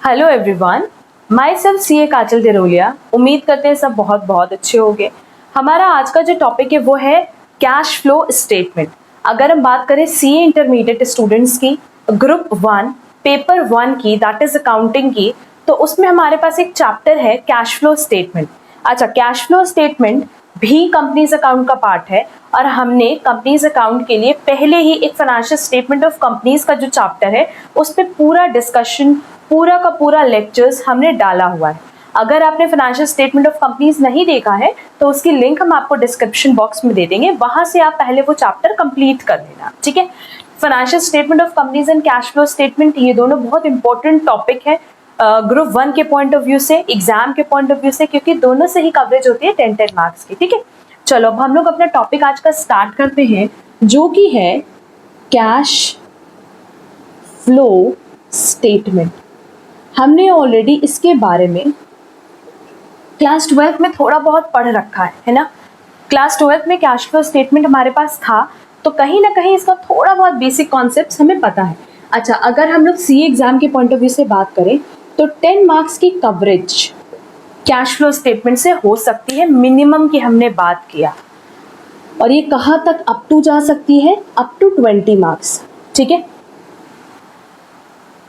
Hello everyone, myself CA Kajal Deroliya. उम्मीद करते हैं सब बहुत बहुत अच्छे होंगे। हमारा आज का जो टॉपिक है वो है कैश फ्लो स्टेटमेंट। अगर हम बात करें सीए इंटरमीडिएट स्टूडेंट्स की ग्रुप 1 पेपर 1 की, दैट इज अकाउंटिंग की, तो उसमें हमारे पास एक चैप्टर है कैश फ्लो स्टेटमेंट। अच्छा, कैश फ्लो स्टेटमेंट भी कंपनीज अकाउंट का पार्ट है और हमने कंपनीज अकाउंट के लिए पहले ही एक फाइनेंशियल स्टेटमेंट ऑफ कंपनीज का जो चैप्टर है उस पर पूरा डिस्कशन, पूरा का पूरा लेक्चर्स हमने डाला हुआ है। अगर आपने फाइनेंशियल स्टेटमेंट ऑफ कंपनीज नहीं देखा है तो उसकी लिंक हम आपको डिस्क्रिप्शन बॉक्स में दे देंगे, वहां से आप पहले वो चैप्टर कंप्लीट कर लेना, ठीक है। Financial statement of companies and cash flow statement, ये दोनों बहुत इंपॉर्टेंट टॉपिक है ग्रुप 1 के पॉइंट ऑफ व्यू से, एग्जाम के पॉइंट ऑफ व्यू से, क्योंकि दोनों से ही कवरेज होती है 10-10 मार्क्स की, ठीक है। चलो अब हम लोग अपना टॉपिक आज का स्टार्ट करते हैं, जो कि है कैश फ्लो स्टेटमेंट। हमने ऑलरेडी इसके बारे में क्लास 12 में थोड़ा बहुत पढ़ रखा है ना। क्लास 12 में कैश फ्लो स्टेटमेंट हमारे पास था, तो कहीं ना कहीं इसका थोड़ा बहुत बेसिक कॉन्सेप्ट्स हमें पता है। अच्छा, अगर हम लोग सी एग्जाम के पॉइंट ऑफ व्यू से बात करें तो 10 मार्क्स की कवरेज कैश फ्लो स्टेटमेंट से हो सकती है, मिनिमम की हमने बात किया, और ये कहाँ तक अप टू जा सकती है, अप टू 20 मार्क्स, ठीक है।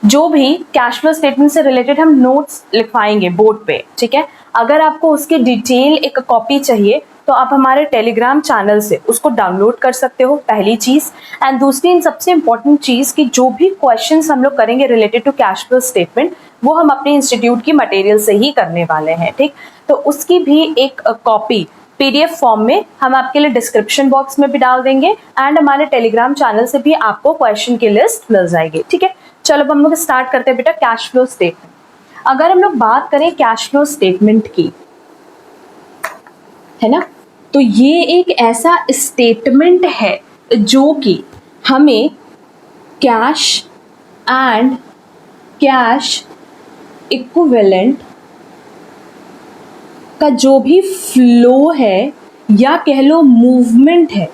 जो भी कैश फ्लो स्टेटमेंट से रिलेटेड हम नोट्स लिखवाएंगे बोर्ड पे, ठीक है। अगर आपको उसकी डिटेल एक कॉपी चाहिए तो आप हमारे टेलीग्राम चैनल से उसको डाउनलोड कर सकते हो, पहली चीज। एंड दूसरी सबसे इंपॉर्टेंट चीज कि जो भी क्वेश्चंस हम लोग करेंगे related to cash flow statement, वो हम अपने इंस्टीट्यूट की मटेरियल से ही करने वाले हैं, ठीक। तो उसकी भी एक कॉपी पीडीएफ फॉर्म में हम आपके लिए डिस्क्रिप्शन बॉक्स में भी डाल देंगे, एंड हमारे टेलीग्राम चैनल से भी आपको क्वेश्चन की लिस्ट मिल जाएगी, ठीक है। चलो अब हम लोग स्टार्ट करते हैं बेटा कैश फ्लो स्टेटमेंट। अगर हम लोग बात करें कैश फ्लो स्टेटमेंट की, है ना, तो ये एक ऐसा स्टेटमेंट है जो कि हमें कैश एंड कैश इक्विवेलेंट का जो भी फ्लो है या कह लो मूवमेंट है,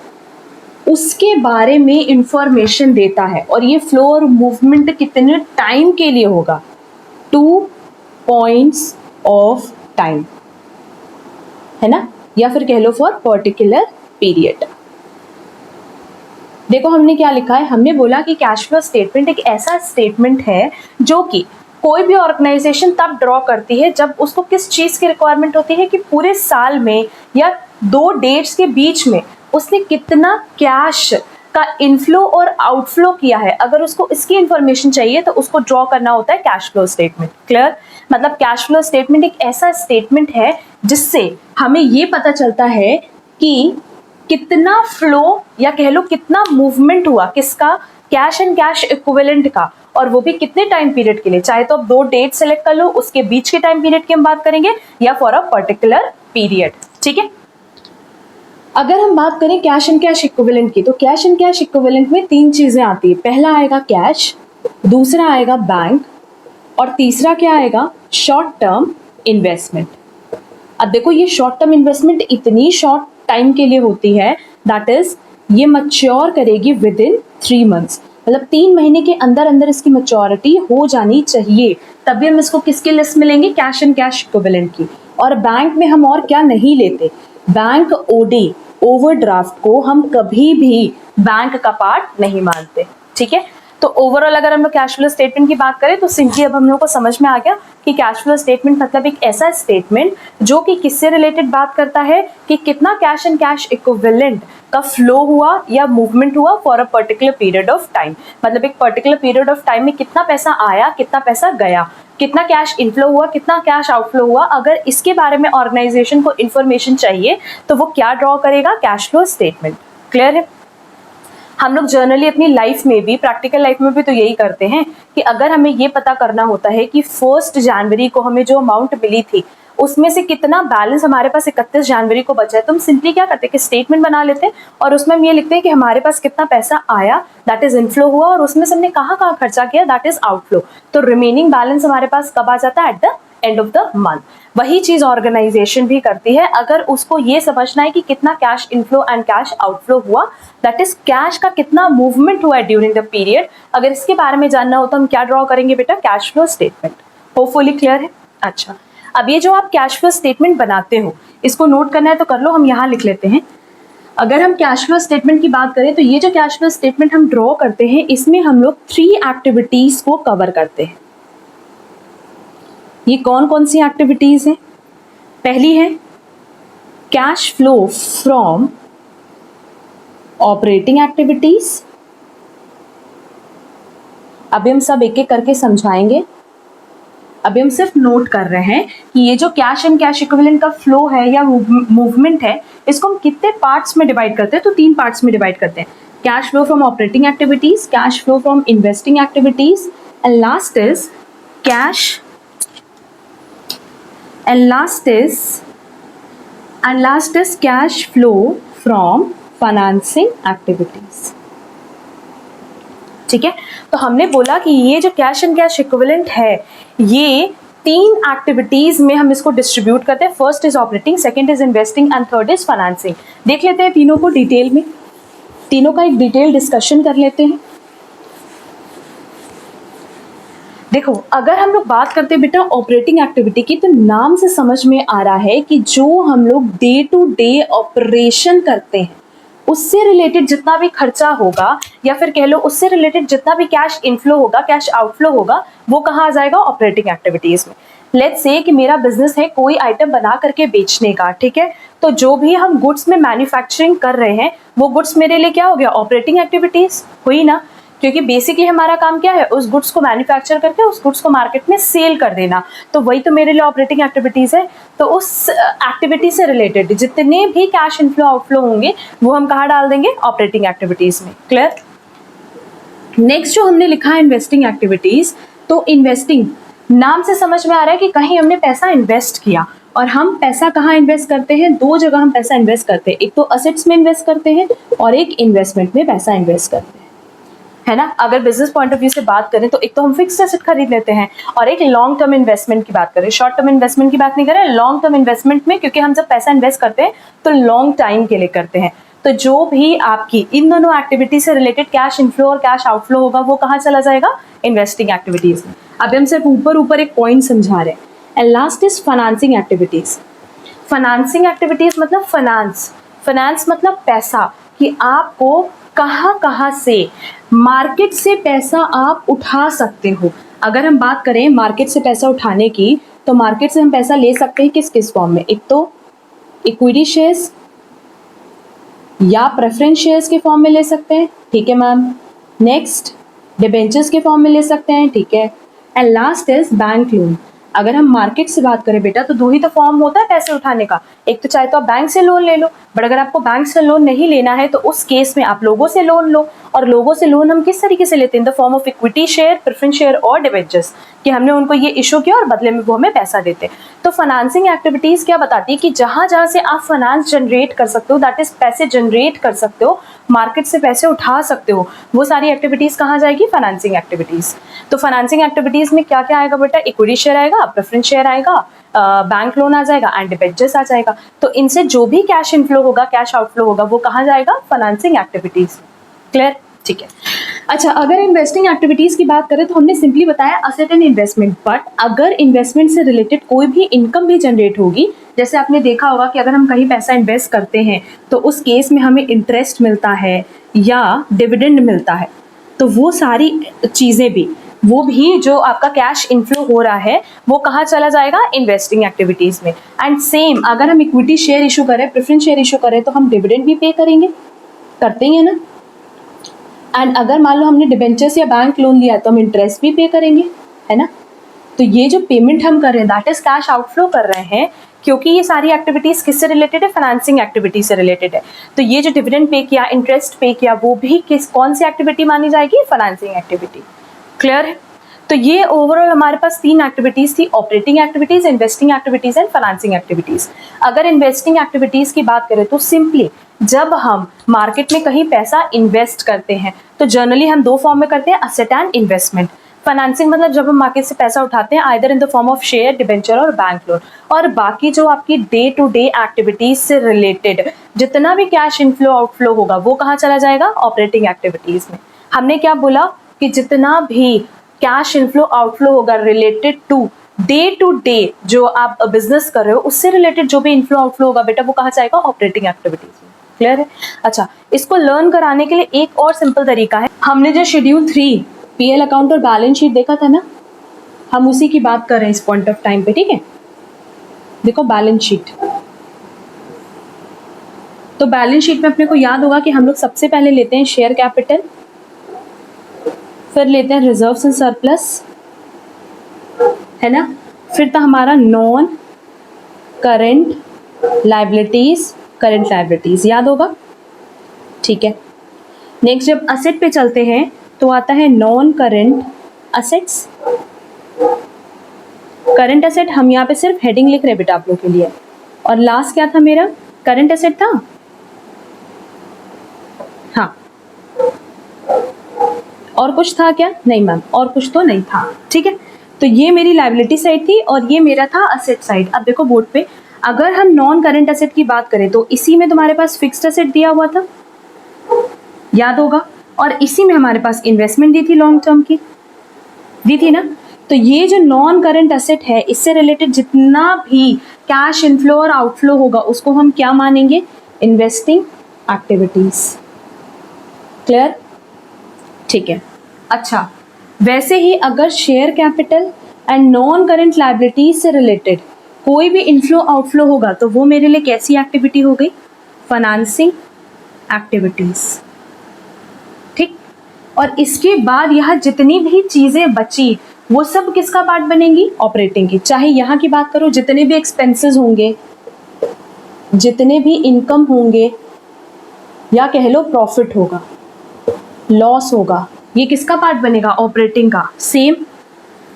उसके बारे में इंफॉर्मेशन देता है। और ये फ्लो और मूवमेंट कितने टाइम के लिए होगा, 2 पॉइंट्स ऑफ टाइम, है ना, या फिर कह लो फॉर पर्टिकुलर पीरियड। देखो हमने क्या लिखा है, हमने बोला कि कैश फ्लो स्टेटमेंट एक ऐसा स्टेटमेंट है जो कि कोई भी ऑर्गेनाइजेशन तब ड्रॉ करती है जब उसको किस चीज की रिक्वायरमेंट होती है कि पूरे साल में या 2 डेट्स के बीच में उसने कितना कैश का इनफ्लो और आउटफ्लो किया है। अगर उसको इसकी इंफॉर्मेशन चाहिए तो उसको ड्रॉ करना होता है कैश फ्लो स्टेटमेंट। क्लियर? मतलब कैश फ्लो स्टेटमेंट एक ऐसा स्टेटमेंट है जिससे हमें ये पता चलता है कि कितना फ्लो या कह लो कितना मूवमेंट हुआ, किसका, कैश एंड कैश इक्विवेलेंट का, और वो भी कितने टाइम पीरियड के लिए। चाहे तो आप 2 डेट सेलेक्ट कर लो, उसके बीच के टाइम पीरियड की हम बात करेंगे, या फॉर अ पर्टिकुलर पीरियड, ठीक है। अगर हम बात करें कैश एंड कैश इक्विवेलेंट की, तो कैश एंड कैश इक्विवेलेंट में 3 चीजें आती है। पहला आएगा कैश, दूसरा आएगा बैंक, और तीसरा क्या आएगा, शॉर्ट टर्म इन्वेस्टमेंट। अब देखो ये शॉर्ट टर्म इन्वेस्टमेंट इतनी शॉर्ट टाइम के लिए होती है, दैट इज ये मैच्योर करेगी विद इन 3 मंथ्स, मतलब 3 महीने के अंदर अंदर इसकी मैच्योरिटी हो जानी चाहिए, तभी हम इसको किसकी लिस्ट में लेंगे, कैश एंड कैश इक्विवेलेंट की। और बैंक में हम और क्या नहीं लेते, बैंक ओडी ओवरड्राफ्ट को हम कभी भी बैंक का पार्ट नहीं मानते, ठीक है। तो ओवरऑल अगर हम लोग कैश फ्लो स्टेटमेंट की बात करें तो सिंपली अब हम लोग को समझ में आ गया कि कैश फ्लो स्टेटमेंट मतलब एक ऐसा स्टेटमेंट जो कि किससे रिलेटेड बात करता है कि कितना कैश एंड कैश इक्विवेलेंट का फ्लो हुआ या मूवमेंट हुआ for a particular period of time. मतलब एक पर्टिकुलर पीरियड ऑफ टाइम में कितना पैसा आया, कितना पैसा गया, कितना कैश इनफ्लो हुआ, कितना कैश आउटफ्लो हुआ। अगर इसके बारे में ऑर्गेनाइजेशन को इन्फॉर्मेशन चाहिए तो वो क्या ड्रॉ करेगा, कैश फ्लो स्टेटमेंट। क्लियर है? हम लोग जर्नली अपनी लाइफ में भी, प्रैक्टिकल लाइफ में भी तो यही करते हैं कि अगर हमें ये पता करना होता है कि 1 जनवरी को हमें जो अमाउंट मिली थी उसमें से कितना बैलेंस हमारे पास 31 जनवरी को बचा है, तो हम सिंपली क्या करते हैं कि स्टेटमेंट बना लेते हैं और उसमें हम ये लिखते हैं कि हमारे पास कितना पैसा आया, दैट इज इनफ्लो हुआ, और उसमें से हमने कहाँ कहाँ खर्चा किया, दैट इज आउटफ्लो। तो रिमेनिंग बैलेंस हमारे पास कब आ जाता है, at the end of the month. वही चीज ऑर्गेनाइजेशन भी करती है। अगर उसको ये समझना है कि कितना cash inflow and cash outflow हुआ, दैट इज कैश का कितना मूवमेंट हुआ है ड्यूरिंग द पीरियड, अगर इसके बारे में जानना हो तो हम क्या ड्रॉ करेंगे बेटा, cash flow statement. Hopefully clear है। अच्छा, अब ये जो आप कैश फ्लो स्टेटमेंट बनाते हो, इसको नोट करना है तो कर लो, हम यहाँ लिख लेते हैं। अगर हम कैश फ्लो स्टेटमेंट की बात करें तो ये जो कैश फ्लो स्टेटमेंट हम ड्रॉ करते हैं, इसमें हम लोग 3 एक्टिविटीज को कवर करते हैं। ये कौन कौन सी एक्टिविटीज हैं? पहली है cash flow from operating activities. अभी हम सब एक एक करके समझाएंगे। अभी हम सिर्फ नोट कर रहे हैं कि ये जो कैश एंड कैश इक्विवेलेंट का फ्लो है या मूवमेंट है, इसको हम कितने पार्ट्स में डिवाइड करते हैं? तो 3 पार्ट्स में डिवाइड करते हैं। Cash flow from operating activities, cash flow from investing activities and last is cash flow from financing activities. ठीक है, तो हमने बोला कि ये जो कैश एंड कैश इक्विवेलेंट है, ये 3 एक्टिविटीज में हम इसको डिस्ट्रीब्यूट करते हैं। First is operating, second is investing and third is financing. देख लेते हैं तीनों को डिटेल में, तीनों का एक डिटेल डिस्कशन कर लेते हैं। देखो, अगर हम लोग बात करते हैं बेटा ऑपरेटिंग एक्टिविटी की, तो नाम से समझ में आ रहा है कि जो हम लोग डे टू डे ऑपरेशन करते हैं, उससे रिलेटेड जितना भी खर्चा होगा, या फिर कह लो उससे रिलेटेड जितना भी कैश इनफ्लो होगा, कैश आउटफ्लो होगा, वो कहाँ आ जाएगा? ऑपरेटिंग एक्टिविटीज में। लेट्स से कि मेरा बिजनेस है कोई आइटम बना करके बेचने का, ठीक है, तो जो भी हम गुड्स में मैन्युफैक्चरिंग कर रहे हैं, वो गुड्स मेरे लिए क्या हो गया? ऑपरेटिंग एक्टिविटीज हुई ना, क्योंकि बेसिकली हमारा काम क्या है? उस गुड्स को मैन्युफैक्चर करके उस गुड्स को मार्केट में सेल कर देना, तो वही तो मेरे लिए ऑपरेटिंग एक्टिविटीज है। तो उस एक्टिविटी से रिलेटेड जितने भी कैश इनफ्लो आउटफ्लो होंगे, वो हम कहाँ डाल देंगे? ऑपरेटिंग एक्टिविटीज में। क्लियर? नेक्स्ट जो हमने लिखा है इन्वेस्टिंग एक्टिविटीज, तो इन्वेस्टिंग नाम से समझ में आ रहा है कि कहीं हमने पैसा इन्वेस्ट किया, और हम पैसा कहाँ इन्वेस्ट करते हैं? 2 जगह हम पैसा इन्वेस्ट करते हैं, एक तो असेट्स में इन्वेस्ट करते हैं और एक इन्वेस्टमेंट में पैसा इन्वेस्ट करते हैं, है ना। अगर बिजनेस पॉइंट ऑफ व्यू से बात करें तो एक तो हम फिक्स्ड एसेट खरीद लेते हैं, और एक लॉन्ग टर्म इन्वेस्टमेंट की बात करें। शॉर्ट टर्म इन्वेस्टमेंट की बात नहीं करें, लॉन्ग टर्म इन्वेस्टमेंट में, क्योंकि हम जब पैसा इन्वेस्ट करते हैं तो लॉन्ग टाइम के लिए करते हैं। तो जो भी आपकी इन दोनों एक्टिविटी से रिलेटेड कैश इनफ्लो और कैश आउटफ्लो होगा, वो कहाँ चला जाएगा? इन्वेस्टिंग एक्टिविटीज में। अभी हम सिर्फ ऊपर एक पॉइंट समझा रहे हैं। And last is financing activities. Financing activities मतलब फाइनेंस मतलब पैसा, कि आपको कहाँ से मार्केट से पैसा आप उठा सकते हो। अगर हम बात करें मार्केट से पैसा उठाने की, तो मार्केट से हम पैसा ले सकते हैं किस किस फॉर्म में? एक तो इक्विटी शेयर्स या प्रेफरेंस शेयर्स के फॉर्म में ले सकते हैं, ठीक है मैम। नेक्स्ट डिबेंचर्स के फॉर्म में ले सकते हैं, ठीक है। And last is bank loan. अगर हम मार्केट से बात करें बेटा, तो 2 ही तो फॉर्म होता है पैसे उठाने का। एक तो चाहे तो आप बैंक से लोन ले लो, बट अगर आपको बैंक से लोन नहीं लेना है, तो उस केस में आप लोगों से लोन लो। और लोगों से लोन हम किस तरीके से लेते हैं? In the form of equity share, preference share और डिबेंचर्स, कि हमने उनको ये इशू किया और बदले में वो हमें पैसा देते हैं। तो फाइनेंसिंग एक्टिविटीज क्या बताती है कि जहां जहां से आप फाइनेंस जनरेट कर सकते हो, दैट इज पैसे जनरेट कर सकते हो, मार्केट से पैसे उठा सकते हो, वो सारी एक्टिविटीज कहाँ जाएगी? Financing activities. तो फाइनेंसिंग एक्टिविटीज में क्या क्या आएगा बेटा? इक्विटी शेयर आएगा, प्रेफरेंस शेयर आएगा, बैंक लोन आ जाएगा एंड डिबेंचर्स आ जाएगा। तो इनसे जो भी कैश इनफ्लो होगा, कैश आउटफ्लो होगा, वो कहाँ जाएगा? Financing activities. क्लियर? ठीक है। अच्छा, अगर इन्वेस्टिंग एक्टिविटीज की बात करें तो हमने सिंपली बताया असेट एंड इन्वेस्टमेंट, बट अगर इन्वेस्टमेंट से रिलेटेड कोई भी इनकम भी जनरेट होगी, जैसे आपने देखा होगा कि अगर हम कहीं पैसा इन्वेस्ट करते हैं तो उस केस में हमें इंटरेस्ट मिलता है या डिविडेंड मिलता है, तो वो सारी चीज़ें भी, वो भी जो आपका कैश इनफ्लो हो रहा है, वो कहाँ चला जाएगा? इन्वेस्टिंग एक्टिविटीज में। एंड सेम अगर हम इक्विटी शेयर इशू करें, प्रेफरेंस शेयर इशू करें, तो हम डिविडेंड भी पे करेंगे, करते ही है ना। एंड अगर मान लो हमने डिबेंचर्स या बैंक लोन लिया तो हम इंटरेस्ट भी पे करेंगे, है ना। तो ये जो पेमेंट हम कर रहे हैं, दैट इज कैश आउटफ्लो कर रहे हैं, क्योंकि ये सारी एक्टिविटीज किससे रिलेटेड है? फाइनेंसिंग एक्टिविटी से रिलेटेड है। तो ये जो डिविडेंड पे किया, इंटरेस्ट पे किया, वो भी कौन सी एक्टिविटी मानी जाएगी? Financing activity. क्लियर है? तो ये ओवरऑल हमारे पास 3 एक्टिविटीज थी, operating activities, investing activities and financing activities. अगर इन्वेस्टिंग एक्टिविटीज की बात करें तो सिंपली जब हम मार्केट में कहीं पैसा इन्वेस्ट करते हैं, तो जनरली हम 2 फॉर्म में करते हैं, असेट एंड इन्वेस्टमेंट। फाइनेंसिंग मतलब जब हम मार्केट से पैसा उठाते हैं, either in the form of share, debenture और बैंक लोन। और बाकी जो आपकी डे टू डे एक्टिविटीज से रिलेटेड जितना भी कैश इनफ्लो आउटफ्लो होगा, वो कहाँ चला जाएगा? ऑपरेटिंग एक्टिविटीज में। हमने क्या बोला कि जितना भी कैश इनफ्लो आउटफ्लो होगा related to day to day जो आप बिजनेस कर रहे हो उससे रिलेटेड जो भी इनफ्लो आउटफ्लो होगा बेटा वो कहाँ जाएगा, ऑपरेटिंग एक्टिविटीज में। क्लियर है? अच्छा, इसको लर्न कराने के लिए एक और सिंपल तरीका है। हमने जो शेड्यूल 3 पीएल अकाउंट और बैलेंस शीट देखा था ना, हम उसी की बात कर रहे हैं इस पॉइंट ऑफ टाइम पे। ठीक है, देखो बैलेंस शीट, तो बैलेंस शीट में अपने को याद होगा कि हम लोग सबसे पहले लेते हैं शेयर कैपिटल, फिर लेते हैं रिजर्व्स एंड सरप्लस, है ना, फिर था हमारा non current liabilities, current liabilities, याद होगा? ठीक है, नेक्स्ट जब असेट पे चलते हैं तो आता है non current assets. Current asset हम यहाँ पे सिर्फ हेडिंग लिख रहे हैं बेटा आप लोग के लिए। और लास्ट क्या था मेरा, करंट असेट था, हाँ, और कुछ था क्या? नहीं मैम, और कुछ तो नहीं था। ठीक है, तो ये मेरी लायबिलिटी साइड थी और ये मेरा था असेट साइड। अब देखो बोर्ड पे, अगर हम नॉन करंट असेट की बात करें तो इसी में तुम्हारे पास फिक्स्ड असेट दिया हुआ था, याद होगा, और इसी में हमारे पास इन्वेस्टमेंट दी थी, लॉन्ग टर्म की दी थी ना। तो ये जो नॉन करंट असेट है इससे रिलेटेड जितना भी कैश इनफ्लो और आउटफ्लो होगा उसको हम क्या मानेंगे, इन्वेस्टिंग एक्टिविटीज। क्लियर? ठीक है। अच्छा, वैसे ही अगर share capital and non current liabilities से रिलेटेड कोई भी इनफ्लो आउटफ्लो होगा तो वो मेरे लिए कैसी एक्टिविटी हो गई, फाइनेंसिंग एक्टिविटीज। ठीक, और इसके बाद यहाँ जितनी भी चीजें बची वो सब किसका पार्ट बनेंगी, ऑपरेटिंग की। चाहे यहाँ की बात करो, जितने भी एक्सपेंसेस होंगे, जितने भी इनकम होंगे, या कह लो प्रॉफिट होगा, लॉस होगा, ये किसका पार्ट बनेगा, ऑपरेटिंग का। सेम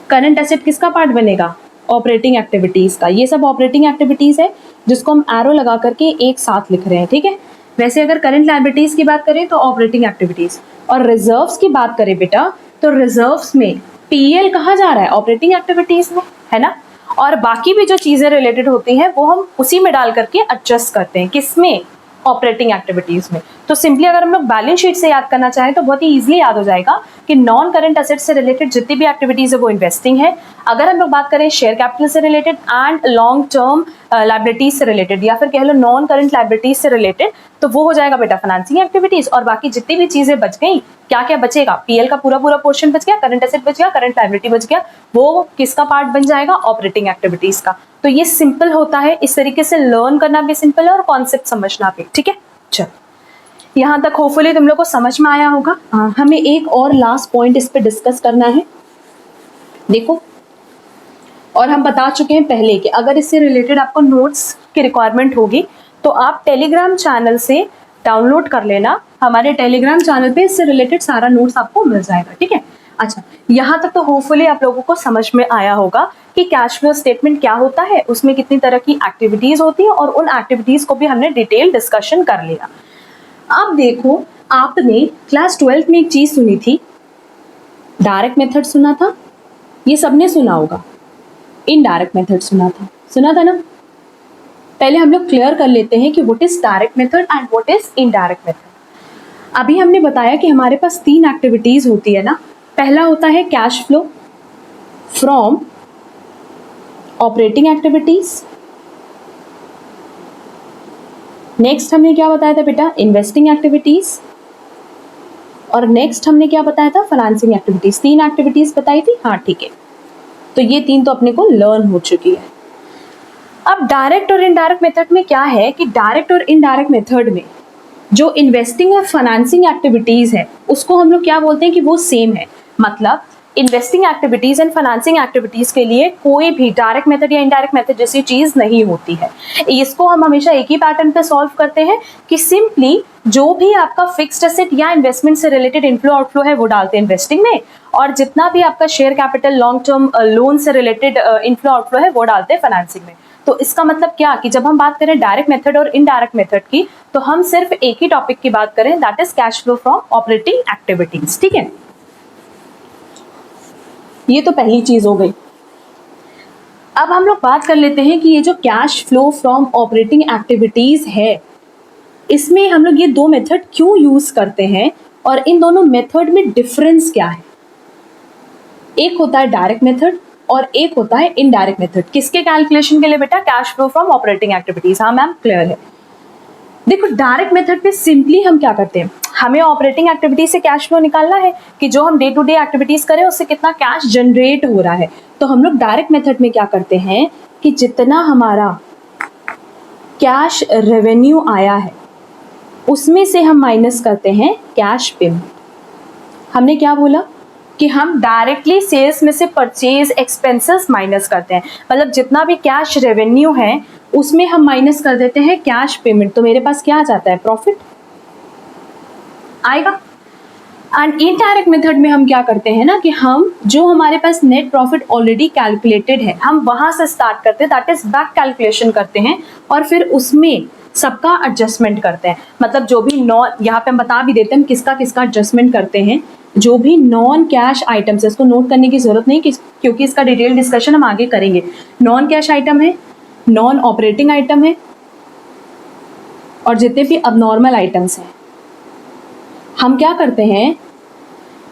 करंट एसेट किसका पार्ट बनेगा, ऑपरेटिंग एक्टिविटीज का। ये सब ऑपरेटिंग एक्टिविटीज है जिसको हम एरो लगा करके एक साथ लिख रहे हैं। ठीक है, वैसे अगर करंट लायबिलिटीज की बात करें तो ऑपरेटिंग एक्टिविटीज, और रिजर्व्स की बात करें बेटा तो रिजर्व्स में पीएल कहाँ जा रहा है, ऑपरेटिंग एक्टिविटीज में, है ना। और बाकी भी जो चीजें रिलेटेड होती हैं वो हम उसी में डाल करके एडजस्ट करते हैं, किसमें, ऑपरेटिंग एक्टिविटीज में। तो सिंपली अगर हम लोग बैलेंस शीट से याद करना चाहें तो बहुत ही इजीली याद हो जाएगा कि नॉन करंट एसेट से रिलेटेड जितनी भी एक्टिविटीज है वो इन्वेस्टिंग है। अगर हम लोग बात करें शेयर कैपिटल से related and long term liabilities से रिलेटेड, या फिर कह लो नॉन करंट लायबिलिटीज से रिलेटेड, तो वो हो जाएगा बेटा फाइनेंसिंग एक्टिविटीज। और बाकी जितनी भी चीजें बच गई, क्या क्या बचेगा, पीएल का पूरा पूरा पोर्शन बच गया, करंट एसेट बच गया, करंट लायबिलिटी बच गया, वो किसका पार्ट बन जाएगा, ऑपरेटिंग एक्टिविटीज का। तो ये सिंपल होता है, इस तरीके से लर्न करना भी सिंपल है और कॉन्सेप्ट समझना भी। ठीक है, चलो यहाँ तक होपफुली तुम लोग को समझ में आया होगा। हमें एक और लास्ट पॉइंट इस पे डिस्कस करना है। देखो, और हम बता चुके हैं पहले कि अगर इससे रिलेटेड आपको नोट्स की रिक्वायरमेंट होगी तो आप टेलीग्राम चैनल से डाउनलोड कर लेना। हमारे टेलीग्राम चैनल पे इससे रिलेटेड सारा नोट्स आपको मिल जाएगा। ठीक है, अच्छा, यहाँ तक तो होपफुली आप लोगों को समझ में आया होगा कि कैश फ्लो स्टेटमेंट क्या होता है, उसमें कितनी तरह की एक्टिविटीज होती है, और उन एक्टिविटीज को भी हमने डिटेल डिस्कशन कर लिया। अब देखो, आपने क्लास 12th में एक चीज सुनी थी, डायरेक्ट मेथड सुना था, ये सबने सुना होगा। इनडायरेक्ट मेथड सुना था ना। पहले हम लोग क्लियर कर लेते हैं कि what is direct method and what is indirect method. अभी हमने बताया कि हमारे पास 3 एक्टिविटीज होती है ना। पहला होता है cash flow from operating activities, next हमने क्या बताया था बेटा, इन्वेस्टिंग एक्टिविटीज, और नेक्स्ट हमने क्या बताया था, फाइनेंसिंग एक्टिविटीज। 3 एक्टिविटीज बताई थी, हाँ ठीक है। तो ये 3 तो अपने को लर्न हो चुकी है। अब डायरेक्ट और इनडायरेक्ट मेथड में क्या है कि डायरेक्ट और इनडायरेक्ट मेथड में जो इन्वेस्टिंग और फाइनेंसिंग एक्टिविटीज है उसको हम लोग क्या बोलते हैं कि वो सेम है। मतलब investing activities and financing activities के लिए कोई भी डायरेक्ट मेथड या इनडायरेक्ट मेथड जैसी चीज नहीं होती है। इसको हम हमेशा एक ही पैटर्न पे सॉल्व करते हैं कि सिंपली जो भी आपका फिक्स्ड एसेट या इन्वेस्टमेंट से रिलेटेड इनफ्लो आउटफ्लो है वो डालते हैं इन्वेस्टिंग में, और जितना भी आपका share capital long term loan से रिलेटेड इनफ्लो आउटफ्लो है वो डालते हैं फाइनेंसिंग में। तो इसका मतलब क्या कि जब हम बात करें डायरेक्ट मेथड और इनडायरेक्ट मेथड की तो हम सिर्फ एक ही टॉपिक की बात करें, that is cash flow from operating activities. ठीक है, ये तो पहली चीज हो गई। अब हम लोग बात कर लेते हैं कि ये जो cash flow from operating activities है इसमें हम लोग ये 2 मेथड क्यों यूज करते हैं और इन दोनों मेथड में डिफरेंस क्या है। एक होता है डायरेक्ट मेथड और एक होता है इनडायरेक्ट मेथड। किसके कैलकुलेशन के लिए बेटा? Cash flow from operating activities. हाँ मैम, क्लियर है। देखो डायरेक्ट मेथड पे सिंपली हम क्या करते हैं, हमें ऑपरेटिंग एक्टिविटी से कैश फ्लो निकालना है कि जो हम डे टू डे एक्टिविटीज करें उससे कितना कैश जनरेट हो रहा है। तो हम लोग डायरेक्ट मेथड में क्या करते हैं कि जितना हमारा कैश रेवेन्यू आया है उसमें से हम माइनस करते हैं कैश पेमेंट। हमने क्या बोला कि हम डायरेक्टली सेल्स में से परचेज एक्सपेंसेस माइनस करते हैं, मतलब जितना भी कैश रेवेन्यू है उसमें हम माइनस कर देते हैं कैश पेमेंट। तो मेरे पास क्या आ जाता है? प्रॉफिट आएगा। एंड इनडायरेक्ट मेथड में हम क्या करते हैं ना कि हम जो हमारे पास नेट प्रॉफिट ऑलरेडी कैलकुलेटेड है हम वहां से स्टार्ट करते हैं, दैट इज बैक कैलकुलेशन करते हैं और फिर उसमें सबका एडजस्टमेंट करते हैं। मतलब जो भी यहाँ पे हम बता भी देते हैं हम किसका किसका एडजस्टमेंट करते हैं। जो भी नॉन कैश आइटम्स है, इसको नोट करने की जरूरत नहीं क्योंकि इसका डिटेल डिस्कशन हम आगे करेंगे। नॉन कैश आइटम है, नॉन ऑपरेटिंग आइटम है और जितने भी अबनॉर्मल आइटम्स हैं, हम क्या करते हैं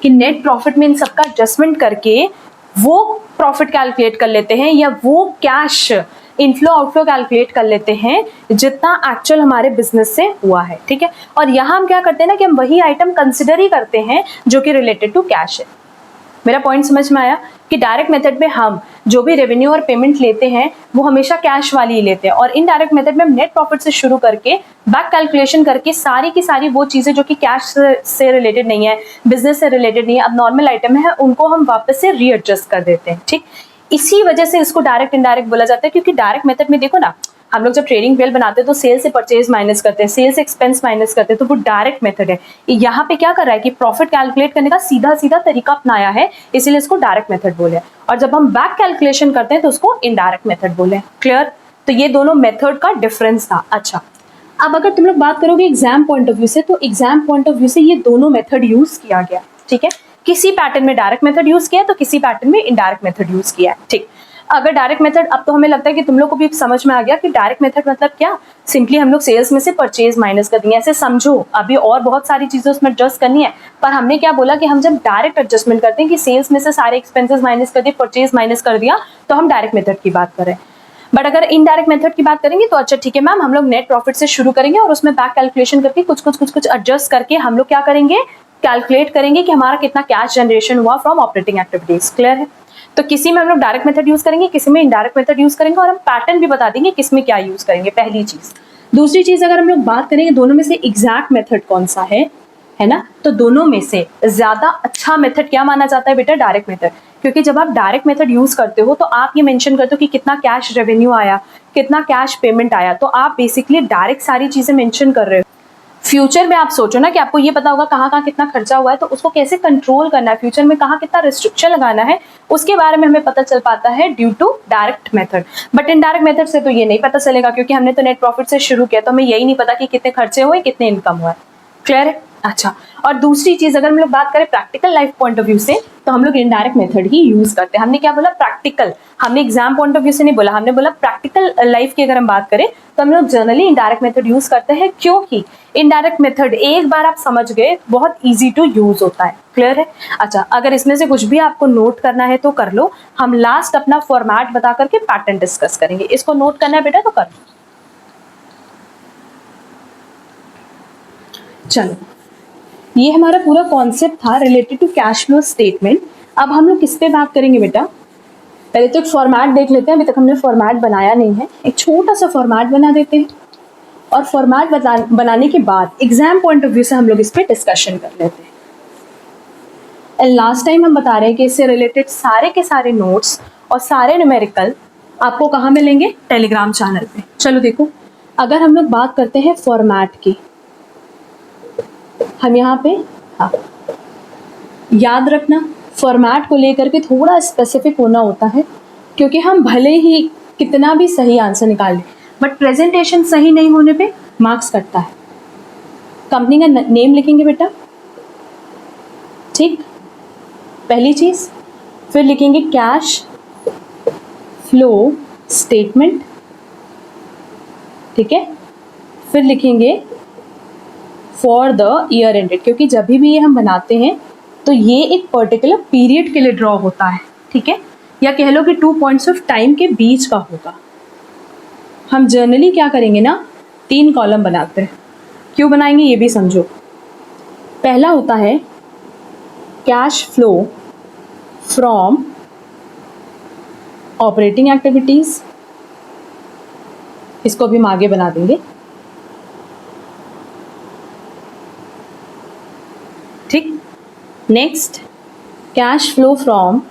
कि नेट प्रॉफिट में इन सबका एडजस्टमेंट करके वो प्रॉफिट कैलकुलेट कर लेते हैं या वो कैश इनफ्लो आउटफ्लो कैलकुलेट कर लेते हैं जितना एक्चुअल हमारे बिजनेस से हुआ है। ठीक है, और यहाँ हम क्या करते हैं ना कि हम वही आइटम कंसिडर ही करते हैं जो कि रिलेटेड टू कैश है। मेरा पॉइंट समझ में आया कि डायरेक्ट मेथड में हम जो भी रेवेन्यू और पेमेंट लेते हैं वो हमेशा कैश वाली ही लेते हैं और इनडायरेक्ट मेथड में हम नेट प्रॉफिट से शुरू करके बैक कैलकुलेशन करके सारी की सारी वो चीजें जो कि कैश से रिलेटेड नहीं है, बिजनेस से रिलेटेड नहीं है, अब नॉर्मल आइटम है, उनको हम वापस से रीएडजस्ट कर देते हैं। ठीक, इसी वजह से इसको डायरेक्ट इनडायरेक्ट बोला जाता है क्योंकि डायरेक्ट मेथड में देखो ना, हम लोग जब ट्रेडिंग पेल बनाते हैं तो सेल से परचेज माइनस करते हैं, सेल से एक्सपेंस माइनस करते हैं, तो वो डायरेक्ट मेथड है। यहाँ पे क्या कर रहा है कि प्रॉफिट कैलकुलेट करने का सीधा सीधा तरीका अपनाया है, इसीलिए इसको डायरेक्ट मेथड बोले। और जब हम बैक कैलकुलेशन करते हैं तो उसको इनडायरेक्ट मेथड बोले। क्लियर? तो ये दोनों मेथड का डिफरेंस था। अच्छा, अब अगर तुम लोग बात करोगे एग्जाम पॉइंट ऑफ व्यू से, तो एग्जाम पॉइंट ऑफ व्यू से ये दोनों मेथड यूज किया गया। ठीक है, किसी पैटर्न में डायरेक्ट मेथड यूज किया तो किसी पैटर्न में इनडायरेक्ट मेथड यूज किया है। ठीक, अगर डायरेक्ट मेथड, अब तो हमें लगता है कि तुम लोग को भी समझ में आ गया कि डायरेक्ट मेथड मतलब क्या, सिंपली हम लोग सेल्स में से परचेज माइनस कर देंगे, ऐसे समझो। अभी और बहुत सारी चीजें उसमें एडजस्ट करनी है, पर हमने क्या बोला कि हम जब डायरेक्ट एडजस्टमेंट करते हैं कि सेल्स में से सारे एक्सपेंसेस माइनस कर दिए, परचेज माइनस कर दिया, तो हम डायरेक्ट मेथड की बात करें। बट अगर इनडायरेक्ट मेथड की बात करेंगे तो अच्छा ठीक है मैम, हम लोग नेट प्रॉफिट से शुरू करेंगे और उसमें बैक कैलकुलेशन करके कुछ एडजस्ट करके हम लोग क्या करेंगे, कैलकुलेट करेंगे कि हमारा कितना कैश जनरेशन हुआ फ्रॉम ऑपरेटिंग एक्टिविटीज। क्लियर है? तो किसी में हम लोग डायरेक्ट मेथड यूज करेंगे, किसी में इनडायरेक्ट मेथड यूज करेंगे और हम पैटर्न भी बता देंगे किस में क्या यूज करेंगे, पहली चीज। दूसरी चीज, अगर हम लोग बात करेंगे दोनों में से एग्जैक्ट मेथड कौन सा है ना, तो दोनों में से ज्यादा अच्छा मेथड क्या माना जाता है बेटा? Direct method. क्योंकि जब आप डायरेक्ट मेथड यूज करते हो तो आप ये मेंशन करते हो कि कितना कैश रेवेन्यू आया, कितना कैश पेमेंट आया, तो आप बेसिकली डायरेक्ट सारी चीजें मेंशन कर रहे हो। फ्यूचर में आप सोचो ना कि आपको ये पता होगा कहाँ कहाँ कितना खर्चा हुआ है, तो उसको कैसे कंट्रोल करना है, फ्यूचर में कहाँ कितना रिस्ट्रिक्शन लगाना है, उसके बारे में हमें पता चल पाता है due to direct method. But indirect method से तो ये नहीं पता चलेगा क्योंकि हमने तो नेट प्रॉफिट से शुरू किया, तो हमें यही नहीं पता कि कितने खर्चे हुए, कितने इनकम हुआ है। क्लियर है? अच्छा, और दूसरी चीज अगर हम लोग बात करें practical life point of view से, तो हम लोग इनडायरेक्ट मेथड ही यूज करते हैं। हमने क्या बोला? प्रैक्टिकल। हमने एग्जाम पॉइंट ऑफ व्यू से नहीं बोला, हमने बोला प्रैक्टिकल लाइफ की अगर हम बात करें तो हम लोग जनरली इनडायरेक्ट मेथड यूज करते हैं, क्योंकि इनडायरेक्ट मेथड एक बार आप समझ गए बहुत ईजी टू यूज होता है। क्लियर है? अच्छा, अगर इसमें से कुछ भी आपको नोट करना है तो कर लो, हम लास्ट अपना फॉर्मेट बता करके पैटर्न डिस्कस करेंगे। इसको नोट करना है बेटा तो कर लो। चलो, ये हमारा पूरा कॉन्सेप्ट था related to cash flow statement. अब हम लोग किस पे बात करेंगे बेटा? पहले तो एक फॉर्मेट देख लेते हैं, अभी तक हमने फॉर्मेट बनाया नहीं है, एक छोटा सा फॉर्मेट बना देते हैं और फॉर्मेट बनाने के बाद एग्जाम पॉइंट ऑफ व्यू से हम लोग इस पे डिस्कशन कर लेते हैं। लास्ट टाइम हम बता रहे हैं कि इससे रिलेटेड सारे के सारे नोट्स और सारे न्यूमेरिकल आपको कहाँ मिलेंगे? टेलीग्राम चैनल पे। चलो देखो, अगर हम लोग बात करते हैं फॉर्मेट की, हम यहाँ पे याद रखना फॉर्मेट को लेकर के थोड़ा स्पेसिफिक होना होता है, क्योंकि हम भले ही कितना भी सही आंसर निकाल लें बट प्रेजेंटेशन सही नहीं होने पे मार्क्स कटता है। कंपनी का नेम लिखेंगे बेटा, ठीक, पहली चीज। फिर लिखेंगे कैश फ्लो स्टेटमेंट, ठीक है। फिर लिखेंगे फॉर द ईयर एंडेड, क्योंकि जब भी ये हम बनाते हैं तो ये एक पर्टिकुलर पीरियड के लिए ड्रॉ होता है, ठीक है। या कह लो कि 2 पॉइंट्स ऑफ टाइम के बीच का होगा। हम जनरली क्या करेंगे ना, 3 कॉलम बनाते हैं। क्यों बनाएंगे ये भी समझो। पहला होता है cash flow from operating activities, इसको भी हम आगे बना देंगे, ठीक। Next cash flow from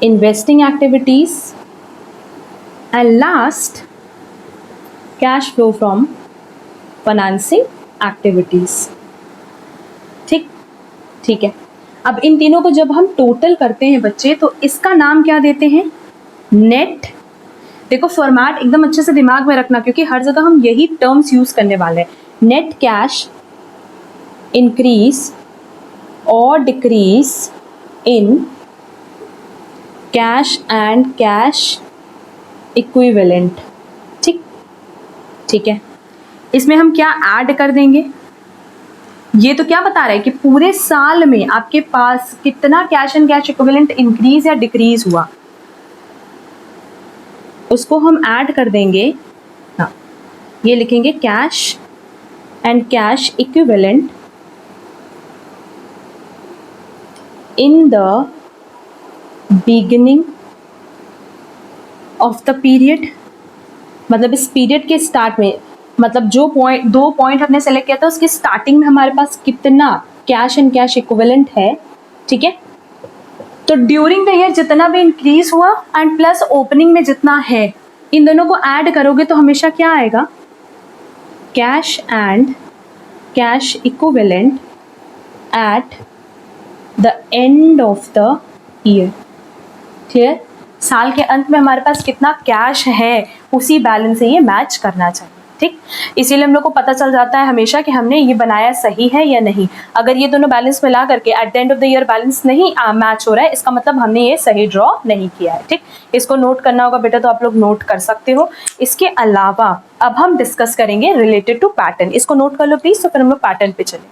investing activities and last cash flow from financing activities, ठीक। ठीक है, अब इन तीनों को जब हम टोटल करते हैं बच्चे, तो इसका नाम क्या देते हैं, नेट। देखो फॉर्मेट एकदम अच्छे से दिमाग में रखना, क्योंकि हर जगह हम यही टर्म्स यूज करने वाले हैं। नेट कैश इंक्रीज और decrease in cash and cash equivalent, ठीक। ठीक है, इसमें हम क्या ऐड कर देंगे, ये तो क्या बता रहा है कि पूरे साल में आपके पास कितना cash and cash equivalent increase या डिक्रीज हुआ, उसको हम ऐड कर देंगे। हाँ, ये लिखेंगे cash and cash equivalent in the beginning of the period, मतलब इस पीरियड के स्टार्ट में, मतलब जो दो पॉइंट हमने सेलेक्ट किया था उसके स्टार्टिंग में हमारे पास कितना कैश एंड कैश इक्विवेलेंट है, ठीक है। तो ड्यूरिंग द ईयर जितना भी इंक्रीज हुआ एंड प्लस ओपनिंग में जितना है, इन दोनों को ऐड करोगे तो हमेशा क्या आएगा, cash and cash equivalent at the end of the year, clear. साल के अंत में हमारे पास कितना कैश है उसी बैलेंस से ये मैच करना चाहिए, ठीक। इसीलिए हम लोग को पता चल जाता है हमेशा कि हमने ये बनाया सही है या नहीं। अगर ये दोनों बैलेंस मिला करके at the end of the year balance नहीं मैच हो रहा है, इसका मतलब हमने ये सही ड्रॉ नहीं किया है, ठीक। इसको नोट करना होगा बेटा, तो आप लोग नोट कर सकते हो। इसके अलावा अब हम डिस्कस करेंगे रिलेटेड टू पैटर्न, इसको नोट कर लो प्लीज, तो फिर हम लोग पैटर्न पे चले।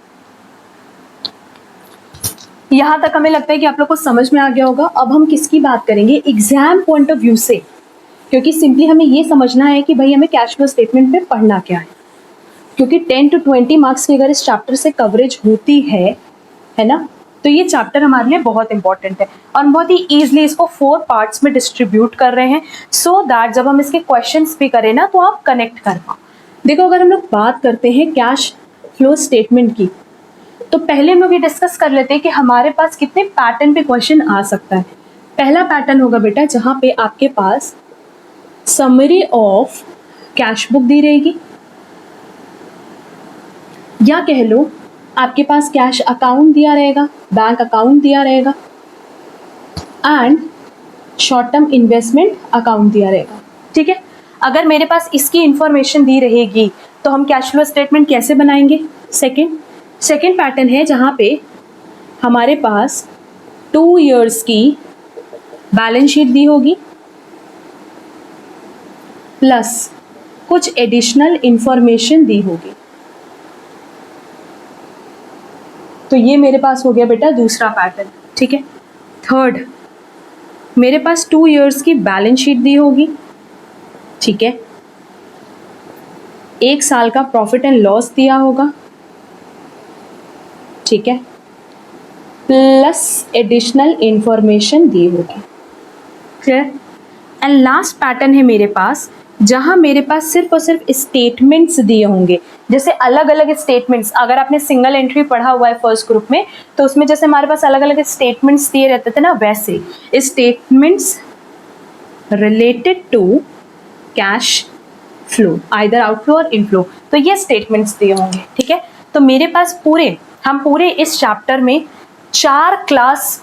यहाँ तक हमें लगता है कि आप लोग को समझ में आ गया होगा। अब हम किसकी बात करेंगे, एग्जाम पॉइंट ऑफ व्यू से, क्योंकि सिंपली हमें ये समझना है कि भाई हमें कैश फ्लो स्टेटमेंट में पढ़ना क्या है, क्योंकि 10 to 20 मार्क्स की अगर इस चैप्टर से कवरेज होती है ना, तो ये चैप्टर हमारे लिए बहुत इंपॉर्टेंट है। और बहुत ही ईजिली इसको 4 पार्ट्स में डिस्ट्रीब्यूट कर रहे हैं, सो दैट जब हम इसके क्वेश्चंस भी करें ना, तो आप कनेक्ट कर पाओ। देखो, अगर हम लोग बात करते हैं कैश फ्लो स्टेटमेंट की, तो पहले हम लोग ये डिस्कस कर लेते हैं कि हमारे पास कितने पैटर्न पे क्वेश्चन आ सकता है। पहला पैटर्न होगा बेटा जहाँ पे आपके पास समरी ऑफ कैश बुक दी रहेगी, या कह लो आपके पास कैश अकाउंट दिया रहेगा, बैंक अकाउंट दिया रहेगा and short term investment account दिया रहेगा, ठीक है। अगर मेरे पास इसकी इंफॉर्मेशन दी रहेगी तो हम कैश फ्लो स्टेटमेंट कैसे बनाएंगे। सेकेंड पैटर्न है जहाँ पे हमारे पास 2 years की बैलेंस शीट दी होगी प्लस कुछ एडिशनल इंफॉर्मेशन दी होगी। तो ये मेरे पास हो गया बेटा दूसरा पैटर्न, ठीक है। थर्ड, मेरे पास 2 years की बैलेंस शीट दी होगी, ठीक है। 1 साल का प्रॉफिट एंड लॉस दिया होगा, ठीक है, प्लस एडिशनल इंफॉर्मेशन दी होगी, क्लियर। एंड लास्ट पैटर्न है मेरे पास जहां मेरे पास सिर्फ और सिर्फ स्टेटमेंट्स दिए होंगे। जैसे अलग अलग स्टेटमेंट्स, अगर आपने सिंगल एंट्री पढ़ा हुआ है फर्स्ट ग्रुप में, तो उसमें जैसे हमारे पास अलग अलग स्टेटमेंट्स दिए रहते थे ना, वैसे statements related to cash flow, either outflow और इनफ्लो, तो ये स्टेटमेंट्स दिए होंगे, ठीक है। तो मेरे पास हम पूरे इस चैप्टर में 4 क्लास